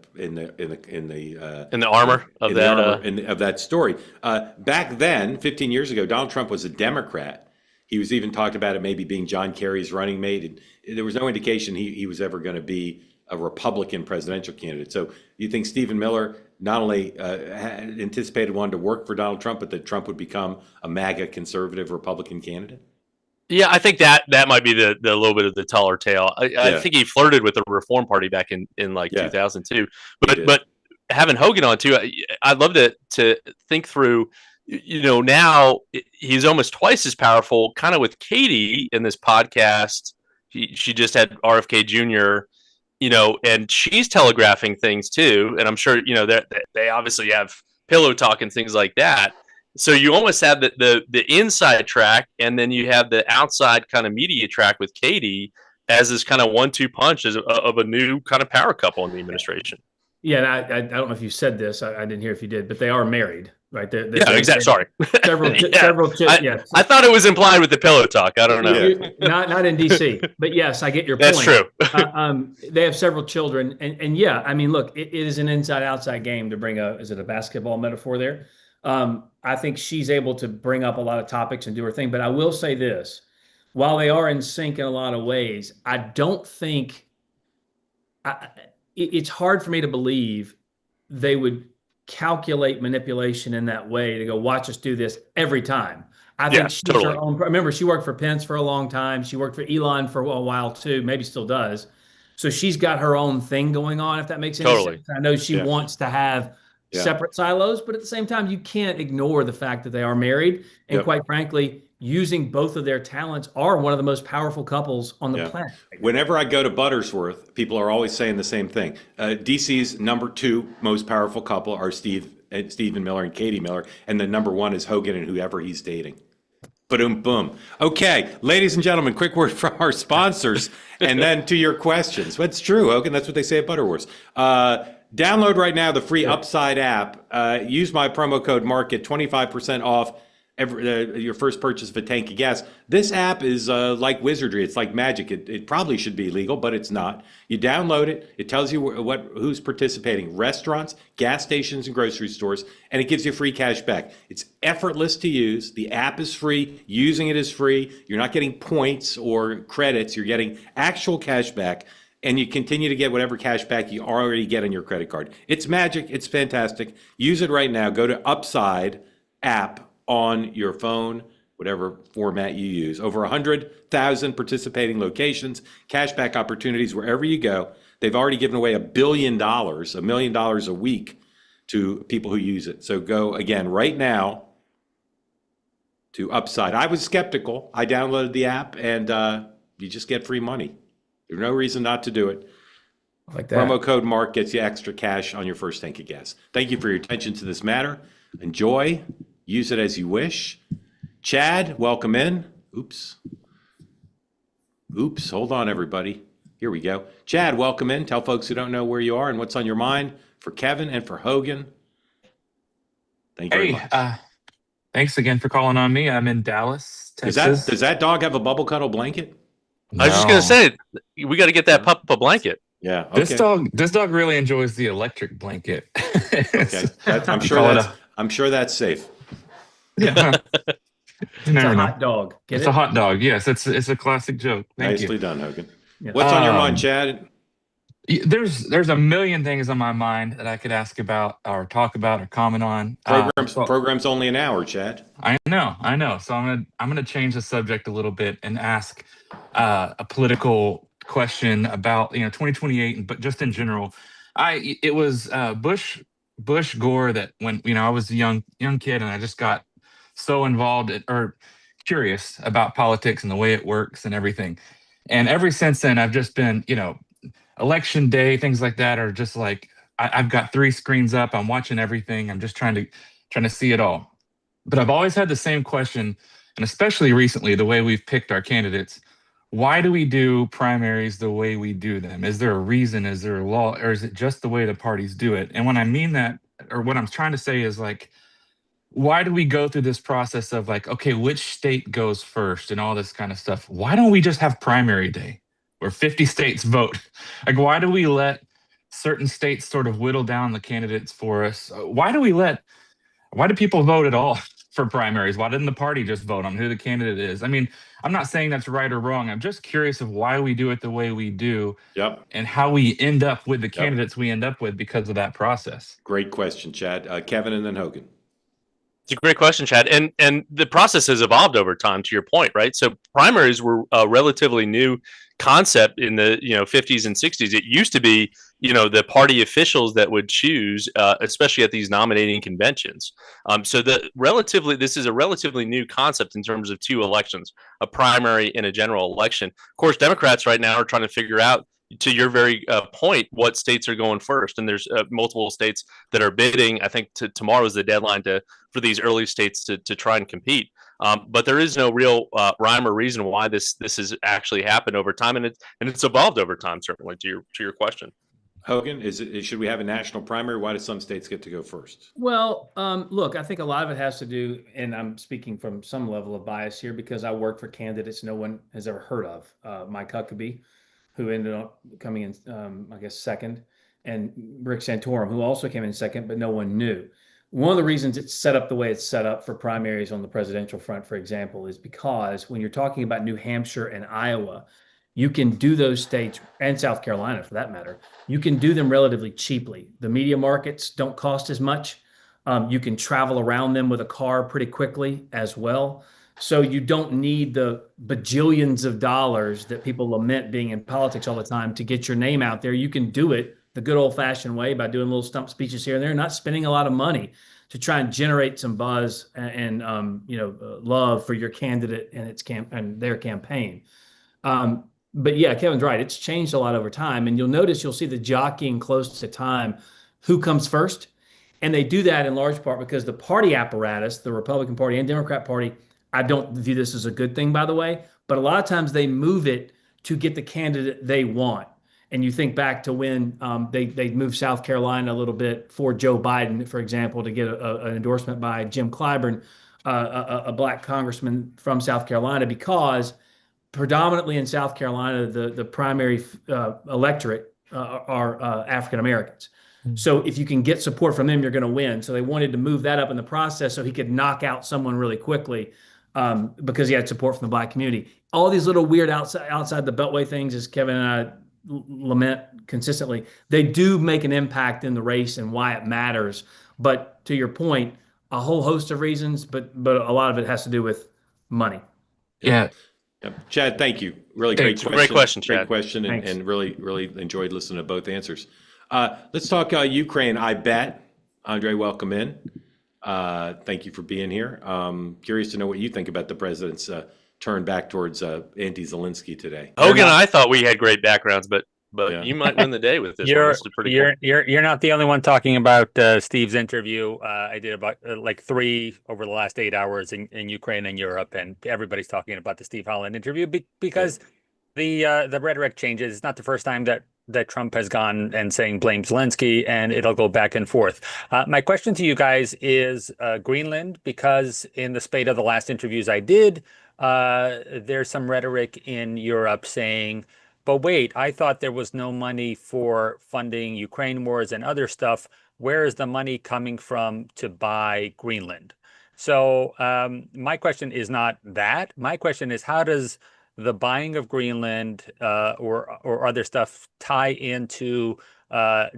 armor of that story. Back then, 15 years ago, Donald Trump was a Democrat. He was even talked about it maybe being John Kerry's running mate. And there was no indication he was ever going to be a Republican presidential candidate. So you think Stephen Miller not only anticipated wanting to work for Donald Trump, but that Trump would become a MAGA conservative Republican candidate? Yeah, I think that might be the little bit of the taller tale. I think he flirted with the Reform Party back in 2002. But having Hogan on too, I'd love to think through. Now he's almost twice as powerful, kind of with Katie in this podcast. She just had RFK Jr. And she's telegraphing things too. And I'm sure they obviously have pillow talk and things like that. So you almost have the inside track, and then you have the outside kind of media track with Katie as this kind of 1-2 punch of a new kind of power couple in the administration. Yeah, and I don't know if you said this. I didn't hear if you did, but they are married, right? Exactly. Sorry. Several. Yes. I thought it was implied with the pillow talk. I don't know. Not in D.C., but yes, I get your point. That's true. They have several children, and yeah, I mean, look, it is an inside-outside game to bring is it a basketball metaphor there? I think she's able to bring up a lot of topics and do her thing. But I will say this, while they are in sync in a lot of ways, I don't think it's hard for me to believe they would calculate manipulation in that way to go, watch us do this every time. I think she's totally her own. Remember, she worked for Pence for a long time. She worked for Elon for a while too, maybe still does. So she's got her own thing going on, if that makes any sense. I know she wants to have separate silos, but at the same time, you can't ignore the fact that they are married. And quite frankly, using both of their talents are one of the most powerful couples on the planet. Whenever I go to Buttersworth, people are always saying the same thing. DC's number 2 most powerful couple are Stephen Miller and Katie Miller, and the number 1 is Hogan and whoever he's dating. Boom, boom. Okay, ladies and gentlemen, quick word from our sponsors, and then to your questions. That's true, Hogan. That's what they say at Butterworth. Download right now the free Upside app. Use my promo code Mark, get 25% off your first purchase of a tank of gas. This app is like wizardry. It's like magic. It probably should be legal, but it's not. You download it. It tells you who's participating: restaurants, gas stations, and grocery stores, and it gives you free cash back. It's effortless to use. The app is free. Using it is free. You're not getting points or credits. You're getting actual cash back. And you continue to get whatever cash back you already get on your credit card. It's magic. It's fantastic. Use it right now. Go to Upside app on your phone, whatever format you use. Over 100,000 participating locations, cashback opportunities wherever you go. They've already given away $1 billion a week to people who use it. So go again right now to Upside. I was skeptical. I downloaded the app, and you just get free money. There's no reason not to do it. Like that. Promo code Mark gets you extra cash on your first tank of gas. Thank you for your attention to this matter. Enjoy. Use it as you wish. Chad, welcome in. Oops. Oops. Hold on, everybody. Here we go. Chad, welcome in. Tell folks who don't know where you are and what's on your mind for Kevin and for Hogan. Thank you very much. Thanks again for calling on me. I'm in Dallas, Texas. Does that dog have a bubble cuddle blanket? I was just going to say, we got to get that pup a blanket. Yeah. Okay. This dog really enjoys the electric blanket. Okay. I'm sure that's safe. Yeah. It's a hot dog. It's a hot dog. Yes, it's a classic joke. Nicely done, Hogan. Yeah. What's on your mind, Chad? There's a million things on my mind that I could ask about or talk about or comment on. Program's only an hour, Chad. I know. So I'm gonna change the subject a little bit and ask a political question about 2028, but just in general. It was Bush Gore that when I was a young kid and I just got so involved or curious about politics and the way it works and everything. And ever since then, I've just been, election day, things like that are just like, I've got 3 screens up. I'm watching everything. I'm just trying to see it all. But I've always had the same question, and especially recently, the way we've picked our candidates. Why do we do primaries the way we do them? Is there a reason? Is there a law? Or is it just the way the parties do it? And when I mean that, or what I'm trying to say is like, why do we go through this process of like, okay, which state goes first and all this kind of stuff? Why don't we just have primary day where 50 states vote? Like, why do we let certain states sort of whittle down the candidates for us? Why do people vote at all for primaries? Why didn't the party just vote on who the candidate is? I mean, I'm not saying that's right or wrong. I'm just curious of why we do it the way we do. Yep. And how we end up with the candidates we end up with because of that process. Great question, Chad. Kevin and then Hogan. It's a great question, Chad. And the process has evolved over time, to your point, right? So primaries were a relatively new concept in the 50s and 60s. It used to be the party officials that would choose, especially at these nominating conventions. So this is a relatively new concept in terms of 2 elections, a primary and a general election. Of course, Democrats right now are trying to figure out, to your very point, what states are going first, and there's multiple states that are bidding. I think tomorrow is the deadline for these early states to try and compete. But there is no real rhyme or reason why this has actually happened over time, and it's evolved over time. Certainly, to your question. Hogan, should we have a national primary? Why do some states get to go first? Well, look, I think a lot of it has to do, and I'm speaking from some level of bias here because I work for candidates no one has ever heard of. Mike Huckabee, who ended up coming in, I guess, second, and Rick Santorum, who also came in second, but no one knew. One of the reasons it's set up the way it's set up for primaries on the presidential front, for example, is because when you're talking about New Hampshire and Iowa, you can do those states, and South Carolina for that matter, you can do them relatively cheaply. The media markets don't cost as much. You can travel around them with a car pretty quickly as well. So you don't need the bajillions of dollars that people lament being in politics all the time to get your name out there. You can do it the good old-fashioned way by doing little stump speeches here and there, not spending a lot of money to try and generate some buzz and love for your candidate and their campaign. But yeah, Kevin's right. It's changed a lot over time, and you'll see the jockeying close to time who comes first, and they do that in large part because the party apparatus, the Republican Party and Democrat Party. I don't view this as a good thing, by the way, but a lot of times they move it to get the candidate they want. And you think back to when they moved South Carolina a little bit for Joe Biden, for example, to get an endorsement by Jim Clyburn, a black congressman from South Carolina, because predominantly in South Carolina, the primary electorate are African Americans. So if you can get support from them, you're going to win. So they wanted to move that up in the process so he could knock out someone really quickly. Because he had support from the black community. All these little weird outside the beltway things, as Kevin and I lament consistently, they do make an impact in the race and why it matters. But to your point, a whole host of reasons, but a lot of it has to do with money. Yeah. Yep. Chad, thank you. Really great question. Great question, Chad. Great question, and really enjoyed listening to both answers. Let's talk Ukraine. I bet. Andre, welcome in. Thank you for being here. Curious to know what you think about the president's turn back towards anti-Zelensky today. Hogan and I thought we had great backgrounds, but but Yeah. you might win the day with this one. This is pretty cool. You're not the only one talking about Steve's interview. I did about like 3 over the last 8 hours in Ukraine and Europe, and everybody's talking about the Steve Holland interview because the rhetoric changes. It's not the first time that Trump has gone and saying blame Zelensky, and it'll go back and forth. My question to you guys is Greenland, because in the spate of the last interviews I did, there's some rhetoric in Europe saying, but wait, I thought there was no money for funding Ukraine wars and other stuff. Where is the money coming from to buy Greenland? So my question is not that. My question is, how does the buying of Greenland or other stuff tie into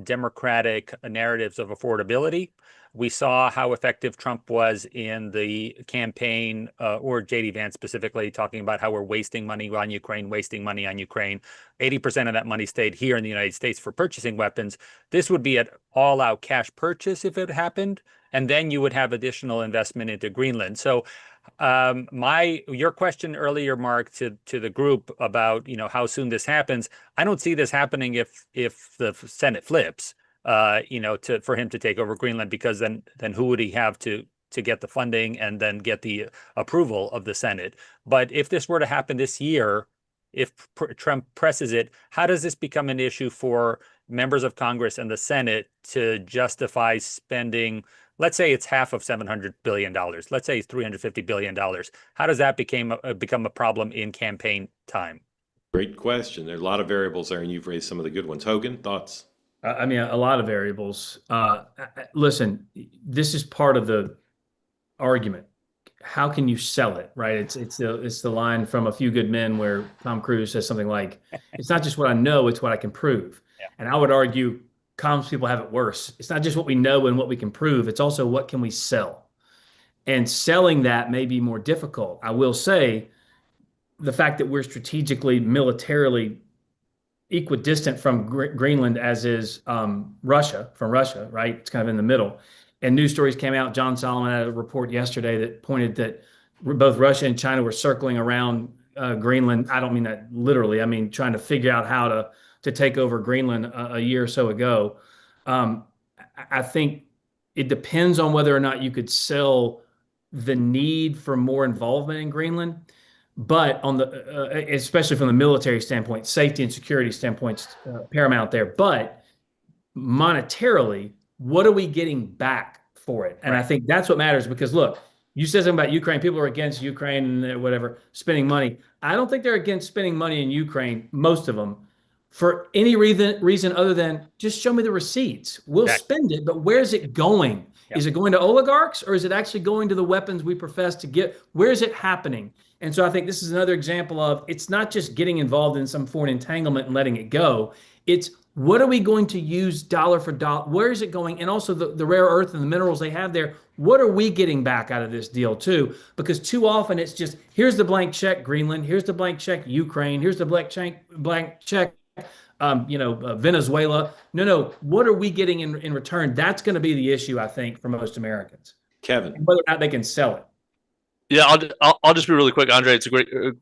democratic narratives of affordability? We saw how effective Trump was in the campaign, or JD Vance specifically, talking about how we're wasting money on Ukraine, wasting money on Ukraine. 80% of that money stayed here in the United States for purchasing weapons. This would be an all-out cash purchase if it happened, and then you would have additional investment into Greenland. So your question earlier, Mark, to the group about how soon this happens, I don't see this happening if the Senate flips. For him to take over Greenland, because then who would he have to get the funding and then get the approval of the Senate? But if this were to happen this year, if Trump presses it, how does this become an issue for members of Congress and the Senate to justify spending? Let's say it's half of $700 billion. Let's say it's $350 billion. How does that become a problem in campaign time? Great question. There are a lot of variables there, and you've raised some of the good ones. Hogan, thoughts? I mean, a lot of variables. Listen, this is part of the argument. How can you sell it, right? It's the line from A Few Good Men where Tom Cruise says something like, "It's not just what I know, it's what I can prove." Yeah. And I would argue, comms people have it worse. It's not just what we know and what we can prove. It's also what can we sell. And selling that may be more difficult. I will say, the fact that we're strategically, militarily equidistant from Greenland as is Russia, right? It's kind of in the middle. And news stories came out. John Solomon had a report yesterday that pointed that both Russia and China were circling around Greenland. I don't mean that literally. I mean trying to figure out how to take over Greenland a year or so ago. I think it depends on whether or not you could sell the need for more involvement in Greenland. But on the, especially from the military standpoint, safety and security standpoints, paramount there. But monetarily, what are we getting back for it? And I think that's what matters, because look, you said something about Ukraine. People are against Ukraine and whatever, spending money. I don't think they're against spending money in Ukraine, most of them, for any reason other than just show me the receipts. We'll spend it, but where's it going? Yep. Is it going to oligarchs, or is it actually going to the weapons we profess to get? Where is it happening? And so I think this is another example of, it's not just getting involved in some foreign entanglement and letting it go. It's, what are we going to use dollar for dollar? Where is it going? And also the rare earth and the minerals they have there. What are we getting back out of this deal too? Because too often it's just, here's the blank check, Greenland. Here's the blank check, Ukraine. Here's the blank check, Venezuela. No. What are we getting in return? That's going to be the issue, I think, for most Americans. Kevin, and whether or not they can sell it. Yeah, I'll just be really quick, Andre. It's a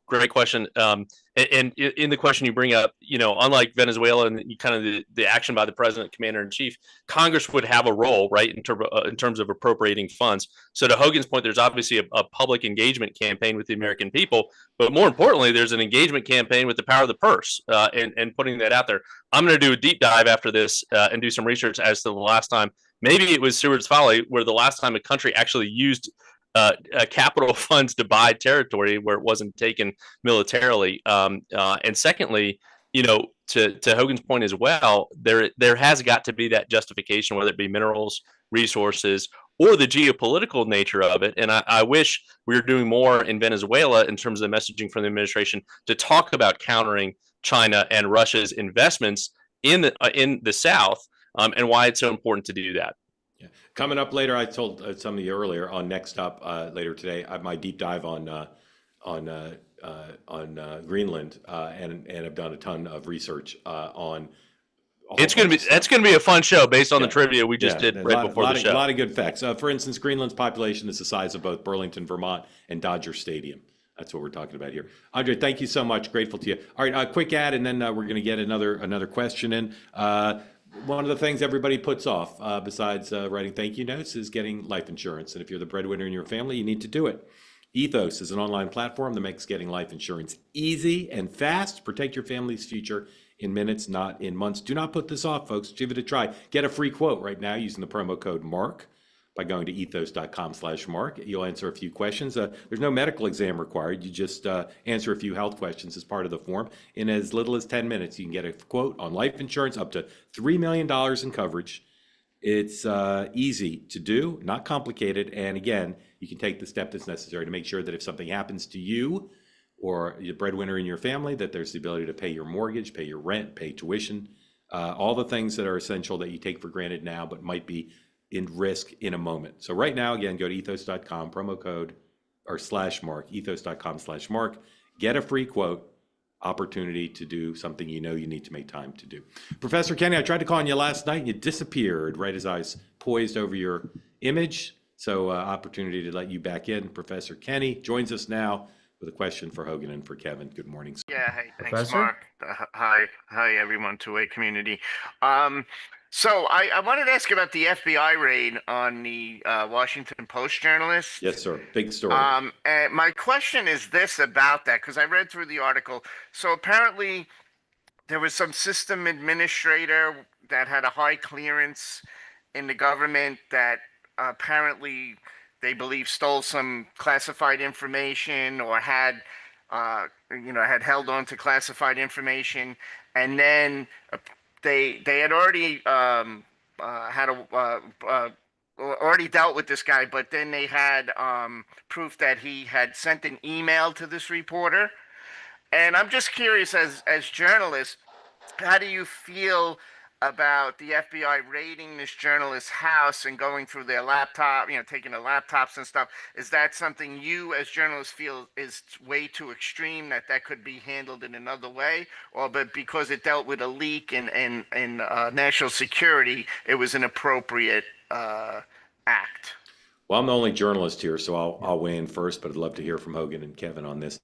great question. And in the question you bring up, unlike Venezuela and kind of the action by the president, commander in chief, Congress would have a role, right, in terms of appropriating funds. So to Hogan's point, there's obviously a public engagement campaign with the American people, but more importantly, there's an engagement campaign with the power of the purse, and putting that out there. I'm going to do a deep dive after this and do some research as to the last time. Maybe it was Seward's Folly, where the last time a country actually used capital funds to buy territory where it wasn't taken militarily. And secondly, to Hogan's point as well, there has got to be that justification, whether it be minerals, resources, or the geopolitical nature of it. And I wish we were doing more in Venezuela in terms of the messaging from the administration to talk about countering China and Russia's investments in the South, and why it's so important to do that. Coming up later, I told some of you earlier on Next Up later today, my deep dive on Greenland, and I've done a ton of research on. That's going to be a fun show based on the trivia we just did right before the show. A lot of good facts. For instance, Greenland's population is the size of both Burlington, Vermont, and Dodger Stadium. That's what we're talking about here. Andre, thank you so much. Grateful to you. All right, quick ad, and then we're going to get another question in. One of the things everybody puts off, besides writing thank you notes, is getting life insurance. And if you're the breadwinner in your family, you need to do it. Ethos is an online platform that makes getting life insurance easy and fast. Protect your family's future in minutes, not in months. Do not put this off, folks. Give it a try. Get a free quote right now using the promo code MARK. By going to ethos.com/Mark. You'll answer a few questions. There's no medical exam required. You just answer a few health questions as part of the form. In as little as 10 minutes, you can get a quote on life insurance up to $3 million in coverage. It's easy to do, not complicated. And again, you can take the step that's necessary to make sure that if something happens to you or the breadwinner in your family, that there's the ability to pay your mortgage, pay your rent, pay tuition, all the things that are essential that you take for granted now, but might be in risk in a moment. So right now, again, go to ethos.com, promo code or /Mark, ethos.com/Mark, get a free quote, opportunity to do something you know you need to make time to do. Professor Kenny, I tried to call on you last night and you disappeared right as I was poised over your image. So opportunity to let you back in. Professor Kenny joins us now with a question for Hogan and for Kevin. Good morning, sir. Yeah, hey, thanks, Professor? Mark. Hi, everyone, two-way community. So I wanted to ask about the FBI raid on the Washington Post journalist. Yes, sir. Big story. And my question is this about that, because I read through the article. So apparently there was some system administrator that had a high clearance in the government that apparently they believe stole some classified information or had held on to classified information, and then they had already already dealt with this guy, but then they had proof that he had sent an email to this reporter. And I'm just curious, as journalists, how do you feel about the FBI raiding this journalist's house and going through their laptop, taking the laptops and stuff? Is that something you as journalists feel is way too extreme, that could be handled in another way? Or but because it dealt with a leak and national security, it was an appropriate act? Well, I'm the only journalist here, so I'll weigh in first, but I'd love to hear from Hogan and Kevin on this.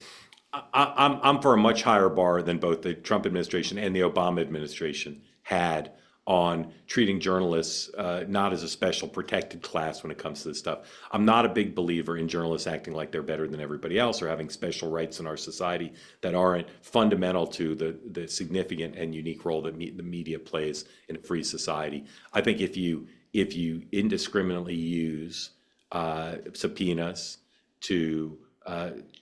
I'm for a much higher bar than both the Trump administration and the Obama administration had on treating journalists not as a special protected class when it comes to this stuff. I'm not a big believer in journalists acting like they're better than everybody else or having special rights in our society that aren't fundamental to the significant and unique role that the media plays in a free society. I think if you indiscriminately use subpoenas to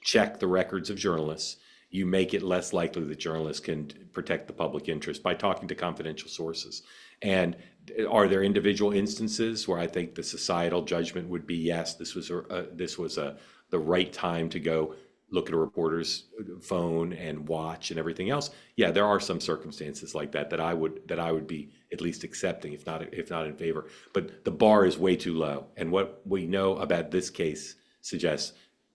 check the records of journalists, you make it less likely that journalists can protect the public interest by talking to confidential sources. And are there individual instances where I think the societal judgment would be, yes, this was the right time to go look at a reporter's phone and watch and everything else? Yeah, there are some circumstances like that I would be at least accepting, if not in favor. But the bar is way too low. And what we know about this case suggests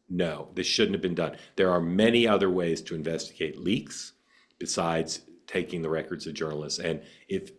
no, this shouldn't have been done. There are many other ways to investigate leaks besides taking the records of journalists. And if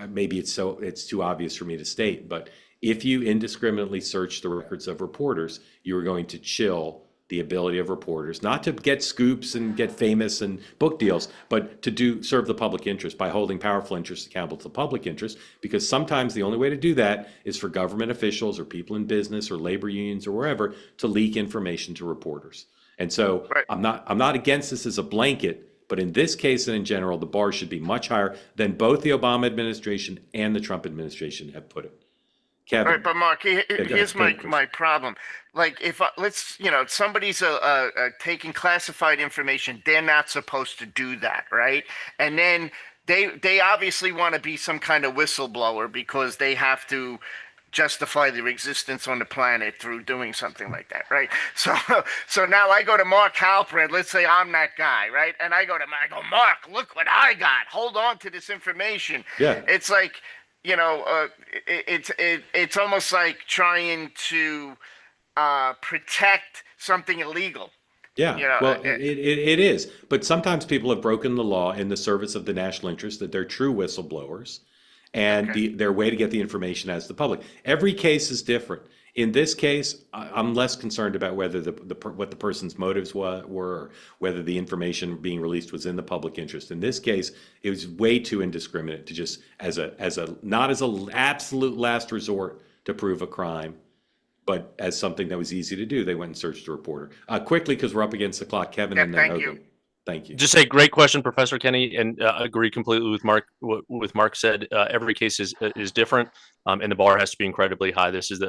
maybe it's too obvious for me to state, but if you indiscriminately search the records of reporters, you are going to chill the ability of reporters not to get scoops and get famous and book deals, but to serve the public interest by holding powerful interests accountable to the public interest, because sometimes the only way to do that is for government officials or people in business or labor unions or wherever to leak information to reporters. And so right. I'm not against this as a blanket, but in this case and in general, the bar should be much higher than both the Obama administration and the Trump administration have put it. Kevin. All right, but Mark, here's my problem. Like, if somebody's taking classified information, they're not supposed to do that, right? And then they obviously want to be some kind of whistleblower because they have to justify their existence on the planet through doing something like that, right? So now I go to Mark Halperin. Let's say I'm that guy, right? And I go, Mark, look what I got. Hold on to this information. Yeah. It's like, it's almost like trying to protect something illegal. Yeah, well, it is. But sometimes people have broken the law in the service of the national interest, that they're true whistleblowers, and their way to get the information as the public. Every case is different. In this case, I'm less concerned about whether what the person's motives were, or whether the information being released was in the public interest. In this case, it was way too indiscriminate to just not as a absolute last resort to prove a crime, but as something that was easy to do. They went and searched a reporter. Quickly, because we're up against the clock, Kevin, Yeah, and then thank Hogan. you. Thank you. Just say great question, Professor Kenny, and agree completely with Mark. With Mark said, every case is different, and the bar has to be incredibly high. This is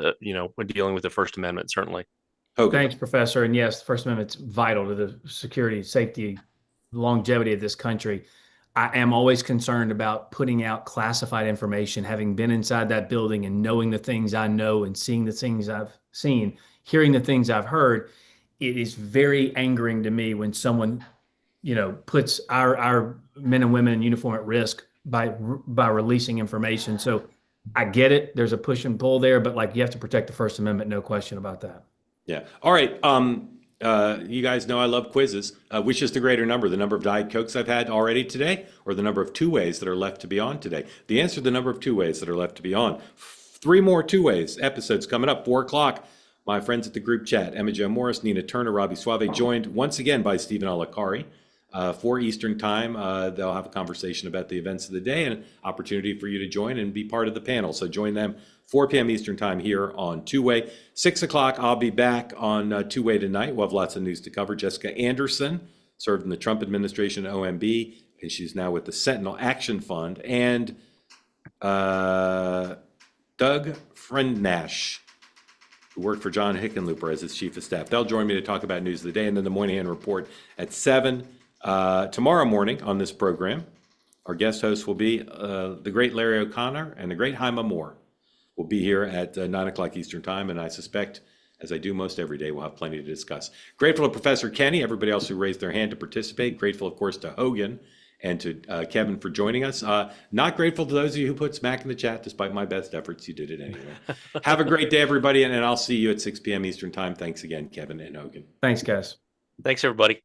when dealing with the First Amendment, certainly. Hogan. Thanks, Professor. And yes, the First Amendment's vital to the security, safety, longevity of this country. I am always concerned about putting out classified information, having been inside that building and knowing the things I know and seeing the things I've seen, hearing the things I've heard. It is very angering to me when someone, puts our men and women in uniform at risk by releasing information. So I get it. There's a push and pull there, but you have to protect the First Amendment. No question about that. Yeah. All right. You guys know I love quizzes. Which is the greater number, the number of Diet Cokes I've had already today, or the number of two-ways that are left to be on today? The answer to the number of two-ways that are left to be on. 3 more two-ways episodes coming up, 4 o'clock. My friends at the group chat, Emma Jo Morris, Nina Turner, Robbie Suave, joined once again by Stephen Alakari. 4 Eastern time, they'll have a conversation about the events of the day and an opportunity for you to join and be part of the panel. So join them 4 p.m. Eastern time here on Two-Way. 6 o'clock, I'll be back on Two-Way tonight. We'll have lots of news to cover. Jessica Anderson served in the Trump administration at OMB, and she's now with the Sentinel Action Fund. And Doug Friendnash, who worked for John Hickenlooper as his chief of staff. They'll join me to talk about news of the day, and then the Moynihan Report at 7. Tomorrow morning on this program, our guest host will be the great Larry O'Connor and the great Haima Moore. We'll be here at 9 o'clock Eastern time, and I suspect, as I do most every day, we'll have plenty to discuss. Grateful to Professor Kenny, everybody else who raised their hand to participate. Grateful, of course, to Hogan and to Kevin for joining us. Not grateful to those of you who put smack in the chat, despite my best efforts. You did it anyway. Have a great day, everybody, and I'll see you at 6 p.m. Eastern time. Thanks again, Kevin and Hogan. Thanks, guys. Thanks, everybody.